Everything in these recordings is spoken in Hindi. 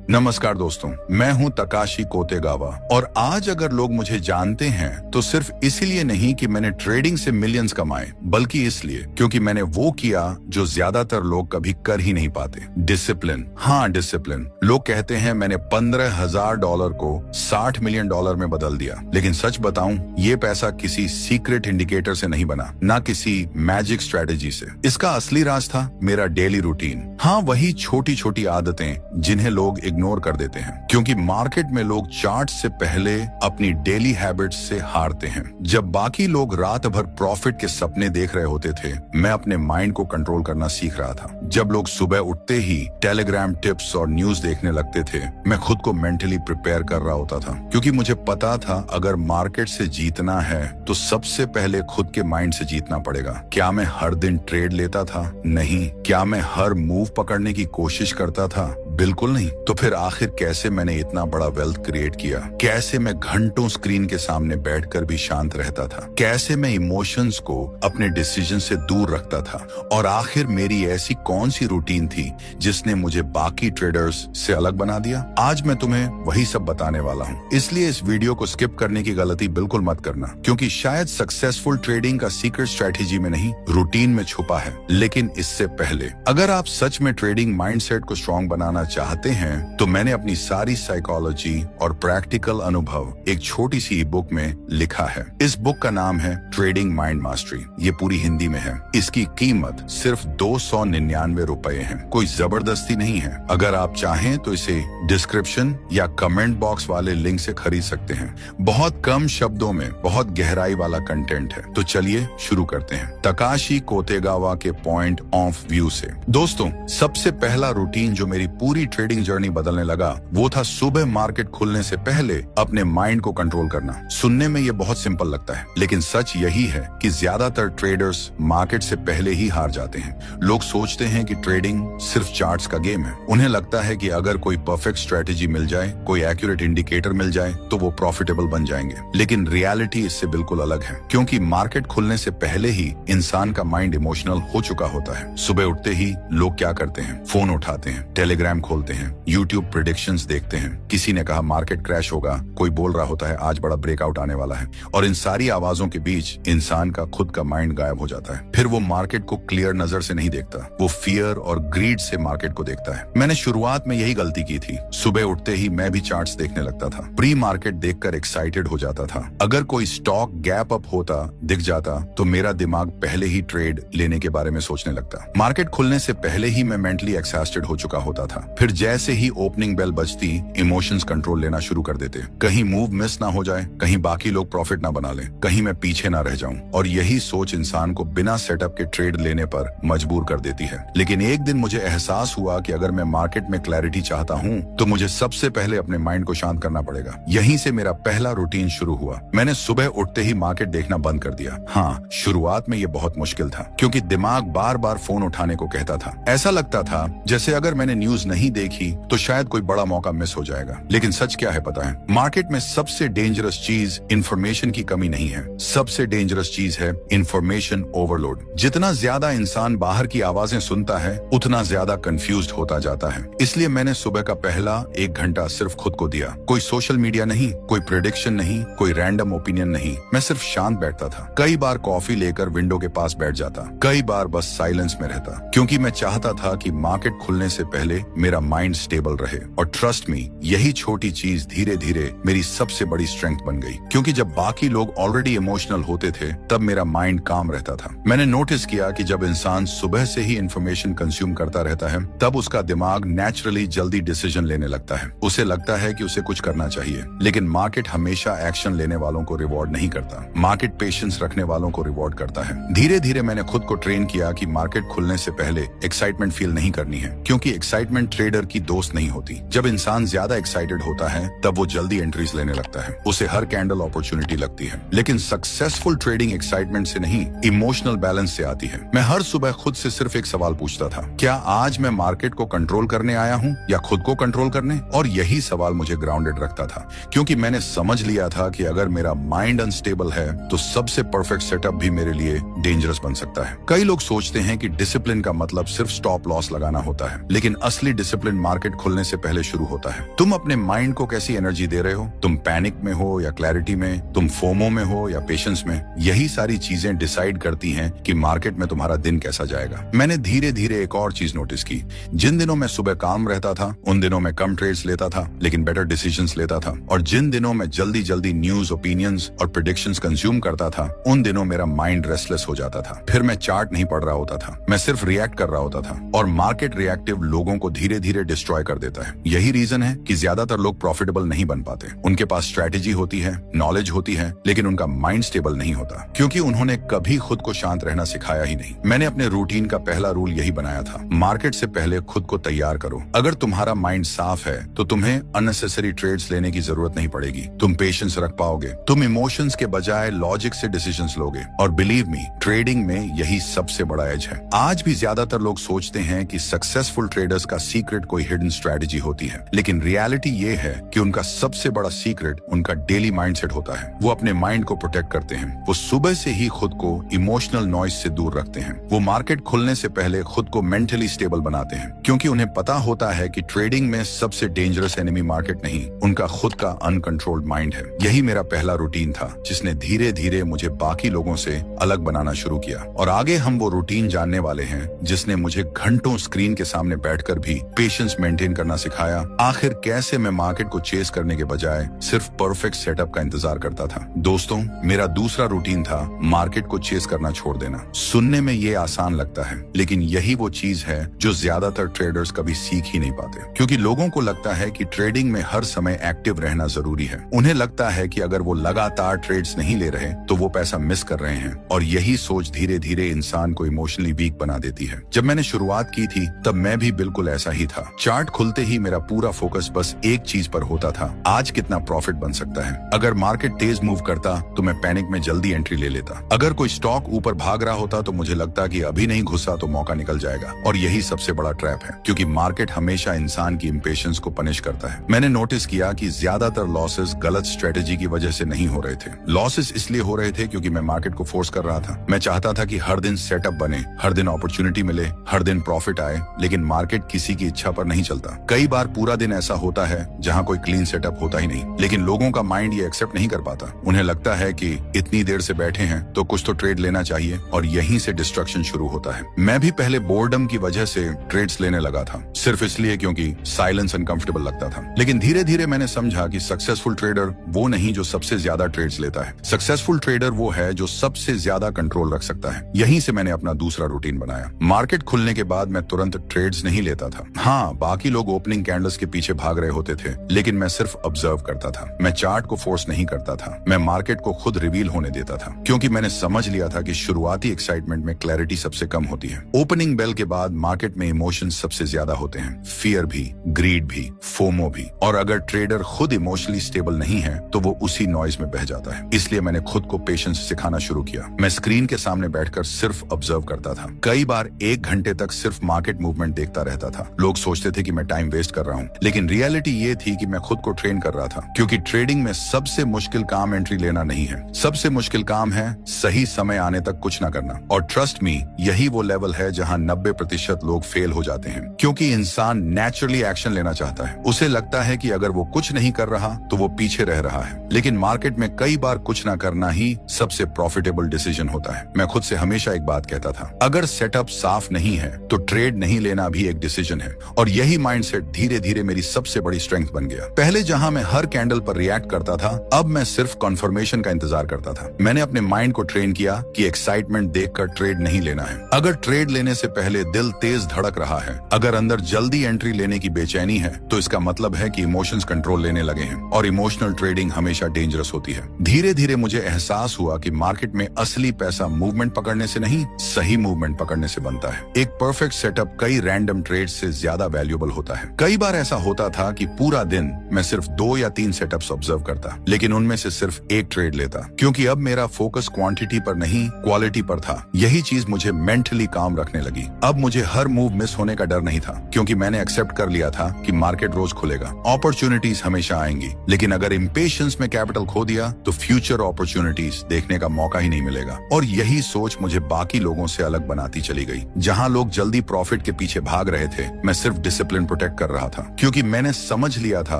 नमस्कार दोस्तों, मैं हूं तकाशी कोतेगावा और आज अगर लोग मुझे जानते हैं तो सिर्फ इसीलिए नहीं कि मैंने ट्रेडिंग से मिलियंस कमाए, बल्कि इसलिए क्योंकि मैंने वो किया जो ज्यादातर लोग कभी कर ही नहीं पाते। डिसिप्लिन। हाँ, डिसिप्लिन। लोग कहते हैं मैंने $15,000 को $60 मिलियन में बदल दिया, लेकिन सच बताऊं, ये पैसा किसी सीक्रेट इंडिकेटर से नहीं बना, ना किसी मैजिक स्ट्रेटेजी से। इसका असली राज था मेरा डेली रूटीन। हाँ, वही छोटी छोटी आदतें जिन्हें लोग इग्नोर कर देते हैं, क्योंकि मार्केट में लोग चार्ट से पहले अपनी डेली हैबिट्स से हारते हैं। जब बाकी लोग रात भर प्रॉफिट के सपने देख रहे होते थे, मैं अपने माइंड को कंट्रोल करना सीख रहा था। जब लोग सुबह उठते ही टेलीग्राम टिप्स और न्यूज देखने लगते थे, मैं खुद को मेंटली प्रिपेयर कर रहा होता था, क्योंकि मुझे पता था अगर मार्केट से जीतना है तो सबसे पहले खुद के माइंड से जीतना पड़ेगा। क्या मैं हर दिन ट्रेड लेता था? नहीं। क्या मैं हर मूव पकड़ने की कोशिश करता था? बिल्कुल नहीं। तो फिर आखिर कैसे मैंने इतना बड़ा वेल्थ क्रिएट किया? कैसे मैं घंटों स्क्रीन के सामने बैठकर भी शांत रहता था? कैसे मैं इमोशंस को अपने डिसीजन से दूर रखता था? और आखिर मेरी ऐसी कौन सी रूटीन थी जिसने मुझे बाकी ट्रेडर्स से अलग बना दिया? आज मैं तुम्हें वही सब बताने वाला हूँ, इसलिए इस वीडियो को स्किप करने की गलती बिल्कुल मत करना, क्योंकि शायद सक्सेसफुल ट्रेडिंग का सीक्रेट स्ट्रेटेजी में नहीं, रूटीन में छुपा है। लेकिन इससे पहले अगर आप सच में ट्रेडिंग माइंडसेट को स्ट्रॉन्ग बनाना चाहते हैं तो मैंने अपनी सारी साइकोलॉजी और प्रैक्टिकल अनुभव एक छोटी सी बुक में लिखा है। इस बुक का नाम है ट्रेडिंग माइंड मास्टरी। ये पूरी हिंदी में है। इसकी कीमत सिर्फ $299 है। कोई जबरदस्ती नहीं है। अगर आप चाहें तो इसे डिस्क्रिप्शन या कमेंट बॉक्स वाले लिंक से खरीद सकते हैं। बहुत कम शब्दों में बहुत गहराई वाला कंटेंट है। तो चलिए शुरू करते हैं तकाशी कोतेगावा के पॉइंट ऑफ व्यू से। दोस्तों, सबसे पहला रूटीन जो मेरी पूरी ट्रेडिंग जर्नी बदलने लगा वो था सुबह मार्केट खुलने से पहले अपने माइंड को कंट्रोल करना। सुनने में ये बहुत सिंपल लगता है, लेकिन सच यही है कि ज्यादातर ट्रेडर्स मार्केट से पहले ही हार जाते हैं। लोग सोचते हैं कि ट्रेडिंग सिर्फ चार्ट्स का गेम है। उन्हें लगता है कि अगर कोई परफेक्ट स्ट्रेटेजी मिल जाए, कोई एक्यूरेट इंडिकेटर मिल जाए तो वो प्रॉफिटेबल बन जाएंगे। लेकिन रियलिटी इससे बिल्कुल अलग है, क्योंकि मार्केट खुलने से पहले ही इंसान का माइंड इमोशनल हो चुका होता है। सुबह उठते ही लोग क्या करते हैं? फोन उठाते हैं, टेलीग्राम खोलते हैं, यूट्यूब प्रेडिक्शंस देखते हैं। किसी ने कहा मार्केट क्रैश होगा, कोई बोल रहा होता है आज बड़ा ब्रेकआउट आने वाला है, और इन सारी आवाजों के बीच इंसान का खुद का माइंड गायब हो जाता है। फिर वो मार्केट को क्लियर नजर से नहीं देखता, वो फियर और ग्रीड से मार्केट को देखता है। मैंने शुरुआत में यही गलती की थी। सुबह उठते ही मैं भी चार्ट्स देखने लगता था, प्री मार्केट देखकर एक्साइटेड हो जाता था। अगर कोई स्टॉक गैप अप होता दिख जाता तो मेरा दिमाग पहले ही ट्रेड लेने के बारे में सोचने लगता। मार्केट खुलने से पहले ही मैं मेंटली एक्सॉस्टेड हो चुका होता था। फिर जैसे ही ओपनिंग बेल बजती, इमोशंस कंट्रोल लेना शुरू कर देते। कहीं मूव मिस ना हो जाए, कहीं बाकी लोग प्रॉफिट ना बना लें, कहीं मैं पीछे ना रह जाऊं। और यही सोच इंसान को बिना सेटअप के ट्रेड लेने पर मजबूर कर देती है। लेकिन एक दिन मुझे एहसास हुआ कि अगर मैं मार्केट में क्लैरिटी चाहता हूं तो मुझे सबसे पहले अपने माइंड को शांत करना पड़ेगा। यहीं से मेरा पहला रूटीन शुरू हुआ। मैंने सुबह उठते ही मार्केट देखना बंद कर दिया। हाँ, शुरुआत में ये बहुत मुश्किल था, क्योंकि दिमाग बार बार फोन उठाने को कहता था। ऐसा लगता था जैसे अगर मैंने न्यूज नहीं देखी तो शायद कोई बड़ा मौका मिस हो जाएगा। लेकिन सच क्या है पता है? मार्केट में सबसे डेंजरस चीज इंफॉर्मेशन की कमी नहीं है, सबसे डेंजरस चीज है इंफॉर्मेशन ओवरलोड। जितना ज्यादा इंसान बाहर की आवाजें सुनता है, उतना ज्यादा कंफ्यूज्ड होता जाता है। इसलिए मैंने सुबह का पहला 1 घंटा सिर्फ खुद को दिया। कोई सोशल मीडिया नहीं, कोई प्रेडिक्शन नहीं, कोई रैंडम ओपिनियन नहीं। मैं सिर्फ शांत बैठता था। कई बार कॉफी लेकर विंडो के पास बैठ जाता, कई बार बस साइलेंस में रहता, क्योंकि मैं चाहता था कि मार्केट खुलने से पहले मेरा माइंड स्टेबल रहे। और ट्रस्ट मी, यही छोटी चीज धीरे धीरे मेरी सबसे बड़ी स्ट्रेंथ बन गई, क्योंकि जब बाकी लोग ऑलरेडी इमोशनल होते थे तब मेरा माइंड काम रहता था। मैंने नोटिस किया कि जब इंसान सुबह से ही इंफॉर्मेशन कंज्यूम करता रहता है, तब उसका दिमाग नेचुरली जल्दी डिसीजन लेने लगता है। उसे लगता है कि उसे कुछ करना चाहिए। लेकिन मार्केट हमेशा एक्शन लेने वालों को रिवॉर्ड नहीं करता, मार्केट पेशेंस रखने वालों को रिवॉर्ड करता है। धीरे धीरे मैंने खुद को ट्रेन किया कि मार्केट खुलने से पहले एक्साइटमेंट फील नहीं करनी है, क्योंकि एक्साइटमेंट ट्रेडर की दोस्त नहीं होती। जब इंसान ज्यादा एक्साइटेड होता है तब वो जल्दी एंट्रीज लेने लगता है, उसे हर कैंडल अपॉर्चुनिटी लगती है। लेकिन सक्सेसफुल ट्रेडिंग एक्साइटमेंट से नहीं, इमोशनल बैलेंस से आती है। मैं हर सुबह खुद से सिर्फ एक सवाल पूछता था, क्या आज मैं मार्केट को कंट्रोल करने आया हूँ या खुद को कंट्रोल करने? और यही सवाल मुझे ग्राउंडेड रखता था, क्योंकि मैंने समझ लिया था कि अगर मेरा माइंड अनस्टेबल है तो सबसे परफेक्ट सेटअप भी मेरे लिए डेंजरस बन सकता है। कई लोग सोचते हैं कि डिसिप्लिन का मतलब सिर्फ स्टॉप लॉस लगाना होता है, लेकिन असली डिसिप्लिन मार्केट खुलने खोलने से पहले शुरू होता है। तुम अपने माइंड को कैसी एनर्जी दे रहे हो? तुम पैनिक में हो या क्लैरिटी में? तुम फोमो में हो या पेशेंस में? यही सारी चीजें डिसाइड करती हैं कि मार्केट में तुम्हारा दिन कैसा जाएगा। मैंने धीरे धीरे एक और चीज नोटिस की। जिन दिनों में सुबह काम रहता था उन दिनों में कम ट्रेड्स लेता था लेकिन बेटर डिसीजंस लेता था, और जिन दिनों में जल्दी जल्दी न्यूज, ओपिनियंस और प्रेडिक्शंस कंज्यूम करता था उन दिनों मेरा माइंड रेस्टलेस हो जाता था। फिर मैं चार्ट नहीं पढ़ रहा होता था, मैं सिर्फ रिएक्ट कर रहा होता था, और मार्केट रिएक्टिव लोगों को धीरे धीरे डिस्ट्रॉय कर देता है। यही रीजन है कि ज्यादातर लोग प्रॉफिटेबल नहीं बन पाते। उनके पास स्ट्रैटेजी होती है, नॉलेज होती है, लेकिन उनका माइंड स्टेबल नहीं होता, क्योंकि उन्होंने कभी खुद को शांत रहना सिखाया ही नहीं। मैंने अपने रूटीन का पहला रूल यही बनाया था, मार्केट से पहले खुद को तैयार करो। अगर तुम्हारा माइंड साफ है तो तुम्हें अननेसेसरी ट्रेड्स लेने की जरूरत नहीं पड़ेगी। तुम पेशेंस रख पाओगे, तुम इमोशंस के बजाय लॉजिक से डिसीजंस लोगे, और बिलीव मी, ट्रेडिंग में यही सबसे बड़ा एज है। आज भी ज्यादातर लोग सोचते हैं कि सक्सेसफुल ट्रेडर्स का सीक्रेट कोई हिडन स्ट्रैटेजी होती है, लेकिन रियलिटी ये है कि उनका सबसे बड़ा सीक्रेट उनका डेली माइंडसेट होता है। वो अपने माइंड को प्रोटेक्ट करते हैं, वो सुबह से ही खुद को इमोशनल नॉइज से दूर रखते हैं, वो मार्केट खुलने से पहले खुद को मेंटली स्टेबल बनाते हैं, क्योंकि उन्हें पता होता है कि ट्रेडिंग में सबसे डेंजरस एनिमी मार्केट नहीं, उनका खुद का अनकंट्रोल्ड माइंड है। यही मेरा पहला रूटीन था जिसने धीरे धीरे मुझे बाकी लोगों से अलग बनाना शुरू किया, और आगे हम वो रूटीन जानने वाले हैं जिसने मुझे घंटों स्क्रीन के सामने बैठकर भी पेशेंस मेंटेन करना सिखाया। आखिर कैसे मैं मार्केट को चेस करने के बजाय सिर्फ परफेक्ट सेटअप का इंतजार करता था। दोस्तों, मेरा दूसरा रूटीन था मार्केट को चेस करना छोड़ देना। सुनने में ये आसान लगता है, लेकिन यही वो चीज है जो ज्यादातर ट्रेडर्स कभी सीख ही नहीं पाते, क्योंकि लोगों को लगता है कि ट्रेडिंग में हर समय एक्टिव रहना जरूरी है। उन्हें लगता है कि अगर वो लगातार ट्रेड्स नहीं ले रहे तो वो पैसा मिस कर रहे हैं, और यही सोच धीरे धीरे इंसान को इमोशनली वीक बना देती है। जब मैंने शुरुआत की थी तब मैं भी बिल्कुल ऐसा ही था। चार्ट खुलते ही मेरा पूरा फोकस बस एक चीज पर होता था, आज कितना प्रॉफिट बन सकता है। अगर मार्केट तेज मूव करता तो मैं पैनिक में जल्दी एंट्री ले लेता। अगर कोई स्टॉक ऊपर भाग रहा होता तो मुझे लगता कि अभी नहीं घुसा तो मौका निकल जाएगा, और यही सबसे बड़ा ट्रैप है, क्योंकि मार्केट हमेशा इंसान की इम्पेशंस को पनिश करता है। मैंने नोटिस किया कि ज्यादातर लॉसेस गलत स्ट्रेटेजी की वजह से नहीं हो रहे थे। लॉसेस इसलिए हो रहे थे क्योंकि मैं मार्केट को फोर्स कर रहा था। मैं चाहता था कि हर दिन सेटअप बने, हर दिन अपॉर्चुनिटी मिले, हर दिन प्रॉफिट आए, लेकिन मार्केट किसी की इच्छा पर नहीं चलता। कई बार पूरा दिन ऐसा होता है जहां कोई क्लीन सेटअप होता ही नहीं, लेकिन लोगों का माइंड ये एक्सेप्ट नहीं कर पाता। उन्हें लगता है कि इतनी देर से बैठे हैं तो कुछ तो ट्रेड लेना चाहिए, और यहीं से डिस्ट्रक्शन शुरू होता है। मैं भी पहले बोर्डम की वजह से ट्रेड्स लेने लगा था, सिर्फ इसलिए क्योंकि साइलेंस अनकंफर्टेबल लगता था। लेकिन धीरे धीरे मैंने समझा कि सक्सेसफुल ट्रेडर वो नहीं जो सबसे ज्यादा ट्रेड्स लेता है। सक्सेसफुल ट्रेडर वो है जो सबसे ज्यादा कंट्रोल रख सकता है। यहीं से मैंने अपना दूसरा रूटीन बनाया। मार्केट खुलने के बाद मैं तुरंत ट्रेड्स नहीं लेता था। हाँ, बाकी लोग ओपनिंग कैंडल्स के पीछे भाग रहे होते थे, लेकिन मैं सिर्फ ऑब्जर्व करता था। मैं चार्ट को फोर्स नहीं करता था, मैं मार्केट को खुद रिवील होने देता था, क्योंकि मैंने समझ लिया था कि शुरुआती एक्साइटमेंट में क्लैरिटी सबसे कम होती है। ओपनिंग बेल के बाद मार्केट में इमोशंस सबसे ज्यादा होते हैं, फियर भी, ग्रीड भी, फोमो भी, और अगर ट्रेडर खुद इमोशनली स्टेबल नहीं है तो वो उसी नॉइज में बह जाता है। इसलिए मैंने खुद को पेशेंस सिखाना शुरू किया। मैं स्क्रीन के सामने बैठकर सिर्फ ऑब्जर्व करता था। कई बार 1 घंटे तक सिर्फ मार्केट मूवमेंट देखता रहता था। लोग सोचते थे कि मैं टाइम वेस्ट कर रहा हूँ, लेकिन रियलिटी ये थी कि मैं खुद को ट्रेन कर रहा था, क्योंकि ट्रेडिंग में सबसे मुश्किल काम एंट्री लेना नहीं है, सबसे मुश्किल काम है सही समय आने तक कुछ ना करना। और ट्रस्ट मी, यही वो लेवल है जहाँ 90% लोग फेल हो जाते हैं, क्योंकि इंसान नेचुरली एक्शन लेना चाहता है। उसे लगता है कि अगर वो कुछ नहीं कर रहा तो वो पीछे रह रहा है, लेकिन मार्केट में कई बार कुछ ना करना ही सबसे प्रॉफिटेबल डिसीजन होता है। मैं खुद से हमेशा एक बात कहता था, अगर सेटअप साफ नहीं है तो ट्रेड नहीं लेना भी एक डिसीजन है, और यही माइंडसेट धीरे धीरे मेरी सबसे बड़ी स्ट्रेंथ बन गया। पहले जहां मैं हर कैंडल पर रिएक्ट करता था, अब मैं सिर्फ कन्फर्मेशन का इंतजार करता था। मैंने अपने माइंड को ट्रेन किया कि एक्साइटमेंट देखकर ट्रेड नहीं लेना है। अगर ट्रेड लेने से पहले दिल तेज धड़क रहा है, अगर अंदर जल्दी एंट्री लेने की बेचैनी है, तो इसका मतलब है कि इमोशंस कंट्रोल लेने लगे हैं, और इमोशनल ट्रेडिंग हमेशा डेंजरस होती है। धीरे धीरे मुझे एहसास हुआ कि मार्केट में असली पैसा मूवमेंट पकड़ने से नहीं, सही मूवमेंट पकड़ने से बनता है। एक परफेक्ट सेटअप कई रैंडम ट्रेड से ज्यादा वैल्यूएबल होता है। कई बार ऐसा होता था कि पूरा दिन मैं सिर्फ 2 या 3 सेटअप्स ऑब्जर्व करता, लेकिन उनमें से सिर्फ एक ट्रेड लेता, क्योंकि अब मेरा फोकस क्वांटिटी पर नहीं, क्वालिटी पर था। यही चीज मुझे मेंटली काम रखने लगी। अब मुझे हर मूव मिस होने का डर नहीं था, क्योंकि मैंने एक्सेप्ट कर लिया था कि मार्केट रोज खुलेगा, अपॉर्चुनिटीज हमेशा आएंगी, लेकिन अगर इम्पेशंस में कैपिटल खो दिया तो फ्यूचर अपॉर्चुनिटीज देखने का मौका ही नहीं मिलेगा। और यही सोच मुझे बाकी लोगों से अलग बनाती चली गई। जहां लोग जल्दी प्रॉफिट के पीछे भाग रहे थे, मैं सिर्फ डिसिप्लिन प्रोटेक्ट चेक कर रहा था, क्योंकि मैंने समझ लिया था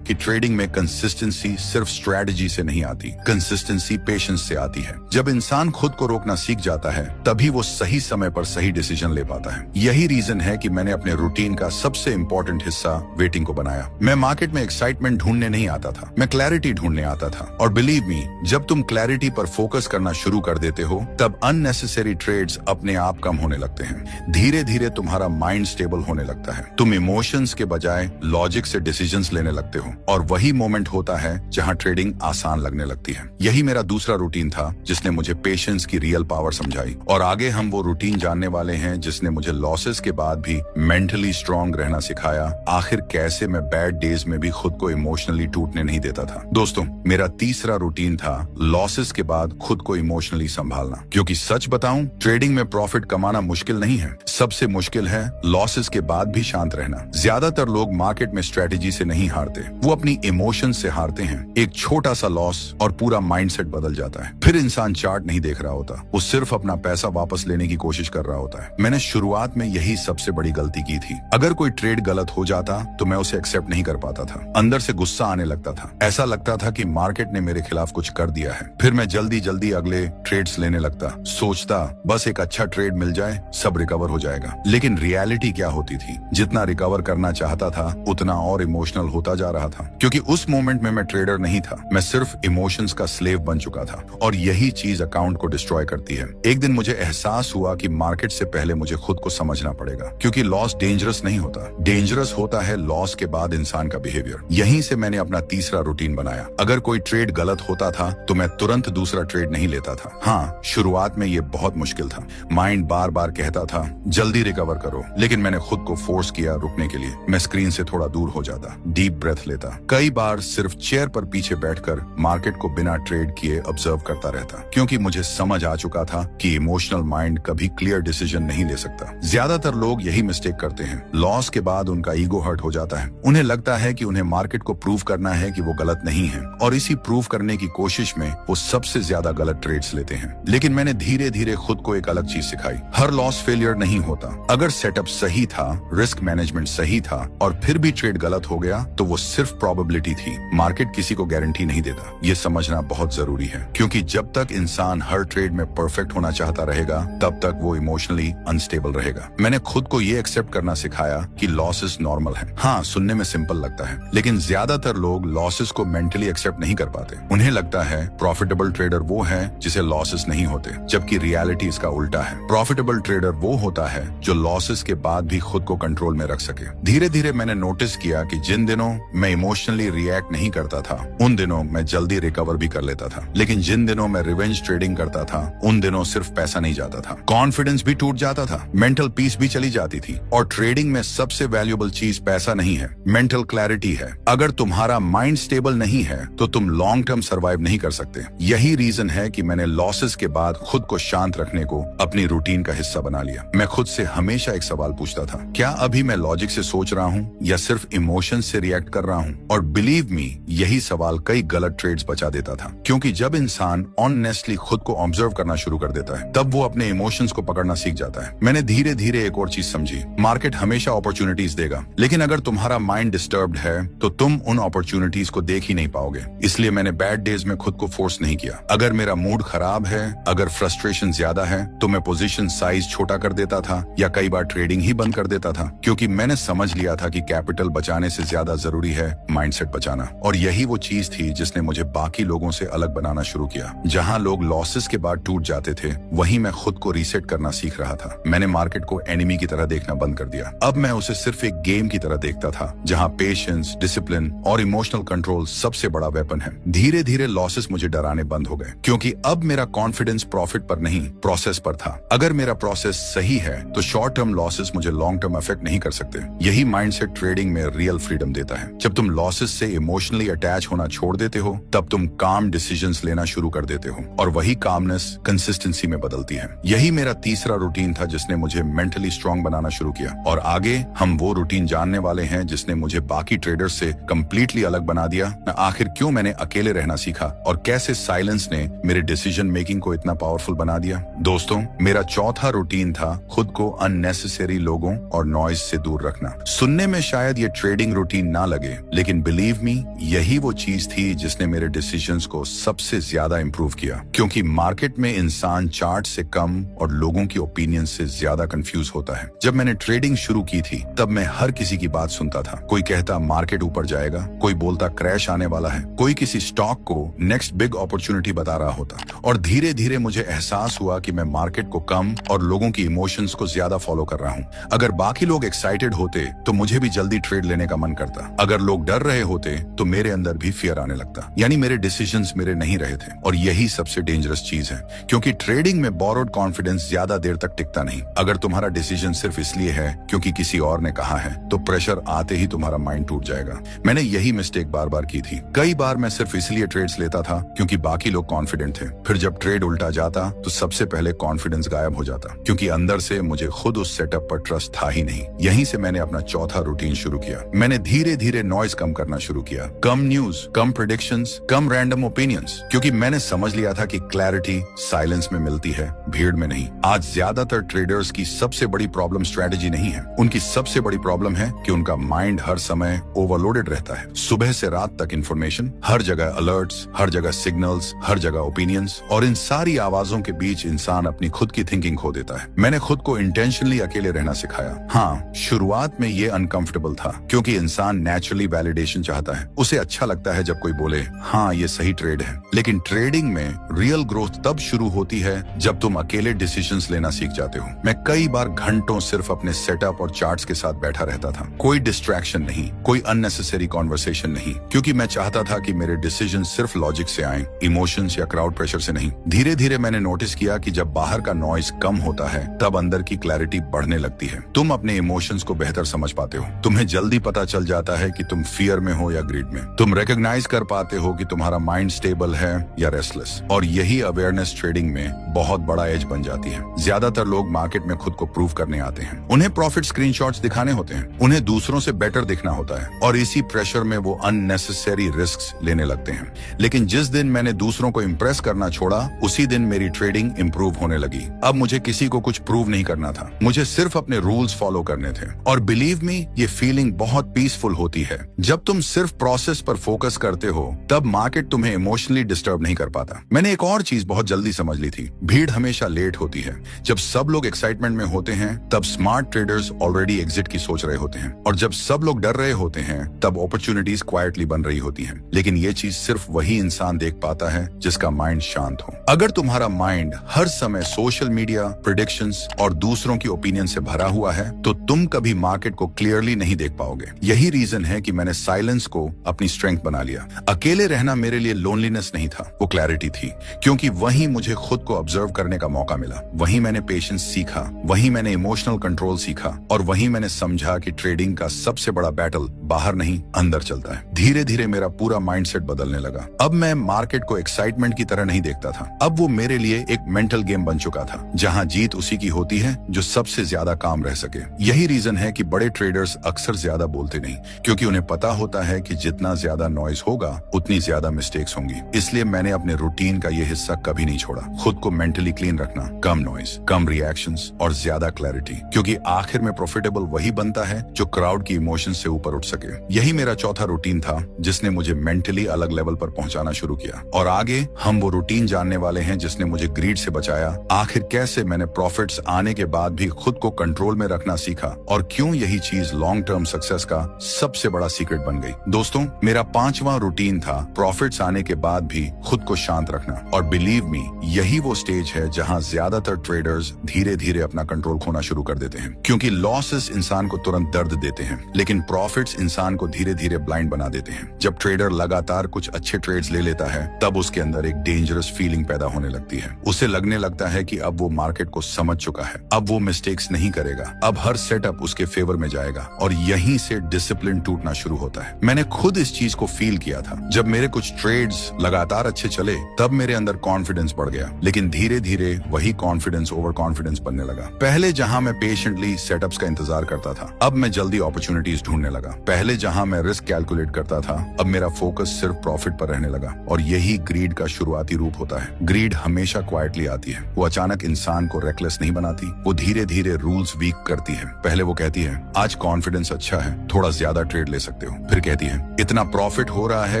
कि ट्रेडिंग में कंसिस्टेंसी सिर्फ स्ट्रेटजी से नहीं आती, कंसिस्टेंसी पेशेंस से आती है। जब इंसान खुद को रोकना सीख जाता है तभी वो सही समय पर सही डिसीजन ले पाता है। यही रीजन है कि मैंने अपने रूटीन का सबसे इंपॉर्टेंट हिस्सा वेटिंग को बनाया। मैं मार्केट में एक्साइटमेंट ढूंढने नहीं आता था, मैं क्लैरिटी ढूंढने आता था। और बिलीव मी, जब तुम क्लैरिटी पर फोकस करना शुरू कर देते हो तब अननेसेसरी ट्रेड्स अपने आप कम होने लगते हैं। धीरे धीरे तुम्हारा माइंड स्टेबल होने लगता है, तुम इमोशंस के बजाय लॉजिक से डिसीजंस लेने लगते हो, और वही मोमेंट होता है जहां ट्रेडिंग आसान लगने लगती है। यही मेरा दूसरा रूटीन था जिसने मुझे पेशेंस की रियल पावर समझाई। और आगे हम वो रूटीन जानने वाले हैं जिसने मुझे लॉसेस के बाद भी मेंटली स्ट्रांग रहना सिखाया। आखिर कैसे मैं बैड डेज में भी खुद को इमोशनली टूटने नहीं देता था। दोस्तों, मेरा तीसरा रूटीन था लॉसेस के बाद खुद को इमोशनली संभालना। क्योंकि सच बताऊं, ट्रेडिंग में प्रॉफिट कमाना मुश्किल नहीं है, सबसे मुश्किल है लॉसेस के बाद भी शांत रहना। ज्यादातर लोग मार्केट में स्ट्रेटेजी से नहीं हारते, वो अपनी इमोशन से हारते हैं। एक छोटा सा लॉस और पूरा माइंडसेट बदल जाता है। फिर इंसान चार्ट नहीं देख रहा होता, वो सिर्फ अपना पैसा वापस लेने की कोशिश कर रहा होता है। मैंने शुरुआत में यही सबसे बड़ी गलती की थी। अगर कोई ट्रेड गलत हो जाता तो मैं उसे एक्सेप्ट नहीं कर पाता था। अंदर से गुस्सा आने लगता था, ऐसा लगता था कि मार्केट ने मेरे खिलाफ कुछ कर दिया है। फिर मैं जल्दी जल्दी अगले ट्रेड्स लेने लगता, सोचता बस एक अच्छा ट्रेड मिल जाए सब रिकवर हो जाएगा। लेकिन रियलिटी क्या होती थी, जितना रिकवर करना चाहता था उतना और इमोशनल होता जा रहा था। क्योंकि उस मोमेंट में मैं ट्रेडर नहीं था, मैं सिर्फ इमोशंस का स्लेव बन चुका था। और यही चीज अकाउंट को डिस्ट्रॉय करती है। एक दिन मुझे एहसास हुआ कि मार्केट से पहले मुझे खुद को समझना पड़ेगा, क्योंकि लॉस डेंजरस नहीं होता, डेंजरस होता है लॉस के बाद इंसान का बिहेवियर। यहीं से मैंने अपना तीसरा रूटीन बनाया। अगर कोई ट्रेड गलत होता था तो मैं तुरंत दूसरा ट्रेड नहीं लेता था। हाँ, शुरुआत में ये बहुत मुश्किल था। माइंड बार बार कहता था जल्दी रिकवर करो, लेकिन मैंने खुद को फोर्स किया रुकने के लिए। मैं स्क्रीन से थोड़ा दूर हो जाता, डीप ब्रेथ लेता, कई बार सिर्फ चेयर पर पीछे बैठकर मार्केट को बिना ट्रेड किए ऑब्जर्व करता रहता, क्योंकि मुझे समझ आ चुका था कि इमोशनल माइंड कभी क्लियर डिसीजन नहीं ले सकता। ज्यादातर लोग यही मिस्टेक करते हैं। लॉस के बाद उनका ईगो हर्ट हो जाता है। उन्हें लगता है कि उन्हें मार्केट को प्रूव करना है कि वो गलत नहीं है, और इसी प्रूव करने की कोशिश में वो सबसे ज्यादा गलत ट्रेड्स लेते हैं। लेकिन मैंने धीरे धीरे खुद को एक अलग चीज सिखाई। हर लॉस फेलियर नहीं होता। अगर सेटअप सही था, रिस्क मैनेजमेंट सही था और फिर भी ट्रेड गलत हो गया तो वो सिर्फ प्रोबेबिलिटी थी। मार्केट किसी को गारंटी नहीं देता। ये समझना बहुत जरूरी है, क्योंकि जब तक इंसान हर ट्रेड में परफेक्ट होना चाहता रहेगा तब तक वो इमोशनली अनस्टेबल रहेगा। मैंने खुद को ये एक्सेप्ट करना सिखाया कि लॉसेस नॉर्मल है। हाँ, सुनने में सिंपल लगता है, लेकिन ज्यादातर लोग लॉसेस को मेंटली एक्सेप्ट नहीं कर पाते। उन्हें लगता है प्रॉफिटेबल ट्रेडर वो है जिसे लॉसेस नहीं होते, जबकि रियलिटी इसका उल्टा है। प्रॉफिटेबल ट्रेडर वो होता है जो लॉसेस के बाद भी खुद को कंट्रोल में रख सके। धीरे धीरे मैंने नोटिस किया कि जिन दिनों मैं इमोशनली रिएक्ट नहीं करता था उन दिनों मैं जल्दी रिकवर भी कर लेता था, लेकिन जिन दिनों मैं रिवेंज ट्रेडिंग करता था उन दिनों सिर्फ पैसा नहीं जाता था, कॉन्फिडेंस भी टूट जाता था, मेंटल पीस भी चली जाती थी। और ट्रेडिंग में सबसे वैल्यूएबल चीज पैसा नहीं है, मेंटल क्लैरिटी है। अगर तुम्हारा माइंड स्टेबल नहीं है तो तुम लॉन्ग टर्म सर्वाइव नहीं कर सकते। यही रीजन है कि मैंने लॉसेस के बाद खुद को शांत रखने को अपनी रूटीन का हिस्सा बना लिया। मैं खुद से हमेशा एक सवाल पूछता था, क्या अभी मैं लॉजिक से सोच रहा हूँ या सिर्फ इमोशन से रिएक्ट कर रहा हूँ? और बिलीव मी, यही सवाल कई गलत ट्रेड्स बचा देता था। क्योंकि जब इंसान ऑनेस्टली खुद को ऑब्जर्व करना शुरू कर देता है तब वो अपने इमोशंस को पकड़ना सीख जाता है। मैंने धीरे धीरे एक और चीज समझी, मार्केट हमेशा अपॉर्चुनिटीज देगा, लेकिन अगर तुम्हारा माइंड डिस्टर्ब्ड है तो तुम उन अपॉर्चुनिटीज को देख ही नहीं पाओगे। इसलिए मैंने बैड डेज में खुद को फोर्स नहीं किया। अगर मेरा मूड खराब है, अगर फ्रस्ट्रेशन ज्यादा है तो मैं पोजीशन साइज छोटा कर देता था या कई बार ट्रेडिंग ही बंद कर देता था, क्योंकि मैंने समझ लिया था कि कैपिटल बचाने से ज्यादा जरूरी है माइंडसेट बचाना। और यही वो चीज थी जिसने मुझे बाकी लोगों से अलग बनाना शुरू किया। जहां लोग लॉसेस के बाद टूट जाते थे वहीं मैं खुद को रीसेट करना सीख रहा था। मैंने मार्केट को एनिमी की तरह देखना बंद कर दिया। अब मैं उसे सिर्फ एक गेम की तरह देखता था जहां पेशेंस, डिसिप्लिन और इमोशनल कंट्रोल सबसे बड़ा वेपन है। धीरे धीरे लॉसेस मुझे डराने बंद हो गए, क्योंकि अब मेरा कॉन्फिडेंस प्रॉफिट पर नहीं प्रोसेस पर था। अगर मेरा प्रोसेस सही है तो शॉर्ट टर्म लॉसेस मुझे लॉन्ग टर्म अफेक्ट नहीं कर सकते। यही माइंडसेट ट्रेडिंग में रियल फ्रीडम देता है। जब तुम लॉसेस से इमोशनली अटैच होना छोड़ देते हो तब तुम काम डिसीजंस लेना शुरू कर देते हो, और वही कामनेस कंसिस्टेंसी में बदलती है। यही मेरा तीसरा रूटीन था जिसने मुझे मेंटली स्ट्रांग बनाना शुरू किया। और आगे हम वो रूटीन जानने वाले हैं जिसने मुझे बाकी ट्रेडर्स से कंप्लीटली अलग बना दिया। आखिर क्यों मैंने अकेले रहना सीखा और कैसे साइलेंस ने मेरे डिसीजन मेकिंग को इतना पावरफुल बना दिया। दोस्तों, मेरा चौथा रूटीन था खुद को अननेसेसरी लोगों और नॉइज से दूर रखना। सुनने में शायद ये ट्रेडिंग रूटीन ना लगे, लेकिन बिलीव मी, यही वो चीज थी जिसने मेरे डिसीजंस को सबसे ज्यादा इंप्रूव किया। क्योंकि मार्केट में इंसान चार्ट से कम और लोगों की ओपिनियन से ज्यादा कंफ्यूज होता है। जब मैंने ट्रेडिंग शुरू की थी तब मैं हर किसी की बात सुनता था। कोई कहता मार्केट ऊपर जाएगा, कोई बोलता क्रैश आने वाला है, कोई किसी स्टॉक को नेक्स्ट बिग अपॉर्चुनिटी बता रहा होता। और धीरे धीरे मुझे एहसास हुआ कि मैं मार्केट को कम और लोगों की इमोशंस को ज्यादा फॉलो कर रहा हूँ। अगर बाकी लोग एक्साइटेड होते तो मुझे भी जल्दी ट्रेड लेने का मन करता। अगर लोग डर रहे होते तो मेरे अंदर भी फियर आने लगता। यानी मेरे डिसीजंस मेरे नहीं रहे थे। और यही सबसे डेंजरस चीज है, क्योंकि ट्रेडिंग में बोरोड कॉन्फिडेंस ज्यादा देर तक टिकता नहीं। अगर तुम्हारा डिसीजन सिर्फ इसलिए है क्योंकि किसी और ने कहा है, तो प्रेशर आते ही तुम्हारा माइंड टूट जाएगा। मैंने यही मिस्टेक बार बार की थी। कई बार मैं सिर्फ इसलिए ट्रेड्स लेता था क्योंकि बाकी लोग कॉन्फिडेंट थे। फिर जब ट्रेड उल्टा जाता तो सबसे पहले कॉन्फिडेंस गायब हो जाता, क्योंकि अंदर से मुझे खुद उस सेटअप पर ट्रस्ट था ही नहीं। यहीं से मैंने अपना चौथा रूटीन शुरू किया। मैंने धीरे धीरे नॉइज कम करना शुरू किया। कम न्यूज, कम प्रेडिक्शंस, कम रैंडम ओपिनियंस, क्योंकि मैंने समझ लिया था कि क्लैरिटी साइलेंस में मिलती है, भीड़ में नहीं। आज ज्यादातर ट्रेडर्स की सबसे बड़ी प्रॉब्लम स्ट्रेटेजी नहीं है, उनकी सबसे बड़ी प्रॉब्लम है कि उनका माइंड हर समय ओवरलोडेड रहता है। सुबह से रात तक इंफॉर्मेशन, हर जगह अलर्ट्स, हर जगह सिग्नल्स, हर जगह ओपिनियंस, और इन सारी आवाजों के बीच इंसान अपनी खुद की थिंकिंग खो देता है। मैंने खुद को इंटेंशनली अकेले रहना सिखाया। हाँ, शुरुआत में ये अनकंफर्टेबल था, क्योंकि इंसान नेचुरली वैलिडेशन चाहता है। उसे अच्छा लगता है जब कोई बोले हाँ ये सही ट्रेड है। लेकिन ट्रेडिंग में रियल ग्रोथ तब शुरू होती है जब तुम अकेले डिसीजंस लेना सीख जाते हो। मैं कई बार घंटों सिर्फ अपने सेटअप और चार्ट्स के साथ बैठा रहता था। कोई डिस्ट्रैक्शन नहीं, कोई अननेसेसरी कॉन्वर्सेशन नहीं, क्योंकि मैं चाहता था कि मेरे डिसीजन सिर्फ लॉजिक से आए, इमोशंस या क्राउड प्रेशर से नहीं। धीरे धीरे मैंने नोटिस किया कि जब बाहर का नॉइज कम होता है तब अंदर की क्लैरिटी बढ़ने लगती है। तुम अपने इमोशंस को बेहतर समझ पाते हो। तुम्हें जल्दी पता चल जाता है कि तुम फियर में हो या ग्रीड में। तुम रिकॉग्नाइज कर पाते हो कि तुम्हारा माइंड स्टेबल है या रेस्टलेस। और यही अवेयरनेस ट्रेडिंग में बहुत बड़ा एज बन जाती है। ज्यादातर लोग मार्केट में खुद को प्रूव करने आते हैं। उन्हें प्रॉफिट स्क्रीनशॉट्स दिखाने होते हैं, उन्हें दूसरों से बेटर दिखना होता है, और इसी प्रेशर में वो अननेसेसरी रिस्क्स लेने लगते हैं। लेकिन जिस दिन मैंने दूसरों को इम्प्रेस करना छोड़ा, उसी दिन मेरी ट्रेडिंग इंप्रूव होने लगी। अब मुझे किसी को कुछ प्रूव नहीं करना था, मुझे सिर्फ अपने रूल्स फॉलो करने थे। और बिलीव मी, ये फीलिंग बहुत पीसफुल होती है। जब तुम सिर्फ प्रोसेस पर फोकस करते हो तब मार्केट तुम्हें इमोशनली डिस्टर्ब नहीं कर पाता। मैंने एक और चीज बहुत जल्दी समझ ली थी, भीड़ हमेशा लेट होती है। जब सब लोग एक्साइटमेंट में होते हैं तब स्मार्ट ट्रेडर्स ऑलरेडी एग्जिट की सोच रहे होते हैं, और जब सब लोग डर रहे होते हैं तब अपॉर्चुनिटीज क्वाइटली बन रही होती हैं। लेकिन ये चीज सिर्फ वही इंसान देख पाता है जिसका माइंड शांत हो। अगर तुम्हारा माइंड हर समय सोशल मीडिया, प्रेडिक्शंस और दूसरों की ओपिनियन से भरा हुआ है तो तुम कभी मार्केट को क्लियरली नहीं देख पाओगे। यही रीजन है कि मैंने साइलेंस को अपनी स्ट्रेंथ बना लिया। अकेले रहना मेरे लिए लोनलीनेस नहीं था, वो क्लैरिटी थी, क्योंकि वहीं मुझे खुद को ऑब्जर्व करने का मौका मिला। वहीं मैंने पेशेंस सीखा, वहीं मैंने इमोशनल कंट्रोल सीखा, और वहीं मैंने समझा कि ट्रेडिंग का सबसे बड़ा बैटल बाहर नहीं अंदर चलता है। धीरे धीरे मेरा पूरा माइंडसेट बदलने लगा। अब मैं मार्केट को एक्साइटमेंट की तरह नहीं देखता था। अब वो मेरे लिए एक मेंटल गेम बन चुका था, जहां जीत उसी की होती है जो सबसे ज्यादा काम रह सके। यही रीजन है कि बड़े ट्रेडर्स अक्सर ज्यादा बोलते नहीं, क्योंकि उन्हें पता होता है कि जितना ज्यादा नॉइज होगा उतनी ज्यादा मिस्टेक्स होंगी। इसलिए मैंने अपने रूटीन का ये हिस्सा कभी नहीं छोड़ा। खुद को मेंटली क्लीन रखना, कम नॉइज, कम रिएक्शंस और ज्यादा क्लैरिटी, क्योंकि आखिर में प्रॉफिटेबल वही बनता है जो क्राउड की इमोशन से ऊपर उठ सके। यही मेरा चौथा रूटीन था जिसने मुझे मेंटली अलग लेवल पर पहुंचाना शुरू किया। और आगे हम वो रूटीन जानने वाले हैं जिसने मुझे ग्रीड से बचाया, आखिर कैसे मैंने प्रॉफिट्स आने के बाद भी खुद को कंट्रोल में रखना सीखा, और क्यों यही चीज लॉन्ग टर्म सक्सेस का सबसे बड़ा सीक्रेट बन गई। दोस्तों, मेरा पांचवा रूटीन था प्रॉफिट्स आने के बाद भी खुद को शांत रखना। और बिलीव मी, यही वो स्टेज है जहां ज्यादातर ट्रेडर्स धीरे धीरे अपना कंट्रोल खोना शुरू कर देते हैं, क्योंकि लॉसेस इंसान को तुरंत दर्द देते हैं, लेकिन प्रॉफिट्स इंसान को धीरे धीरे ब्लाइंड बना देते हैं। जब ट्रेडर लगातार कुछ अच्छे ट्रेड्स ले लेता है तब उसके अंदर एक डेंजरस फीलिंग पैदा होने लगती है। उसे लगने लगता है कि अब वो मार्केट को समझ चुका है, अब वो मिस्टेक्स नहीं करेगा, अब हर सेटअप उसके फेवर में जाएगा, और यहीं से डिसिप्लिन टूटना शुरू होता है। मैंने खुद इस चीज को फील किया था। जब मेरे कुछ ट्रेड्स लगातार अच्छे चले तब मेरे अंदर कॉन्फिडेंस बढ़ गया, लेकिन धीरे धीरे वही कॉन्फिडेंस ओवर कॉन्फिडेंस बनने लगा। पहले जहां मैं पेशेंटली सेटअप्स का इंतजार करता था, अब मैं जल्दी अपॉर्चुनिटीज ढूंढने लगा। पहले जहां मैं रिस्क कैलकुलेट करता था, अब मेरा फोकस सिर्फ प्रॉफिट पर रहने लगा। और यही ग्रीड का शुरुआती रूप होता है। ग्रीड हमेशा क्वाइटली आती है। वो अचानक इंसान को रेकलेस नहीं बनाती, वो धीरे धीरे रूल्स वीक करती है। पहले वो कहती है आज कॉन्फिडेंस अच्छा है, थोड़ा ज्यादा ट्रेड ले सकते हो। फिर कहती है इतना प्रॉफिट हो रहा है,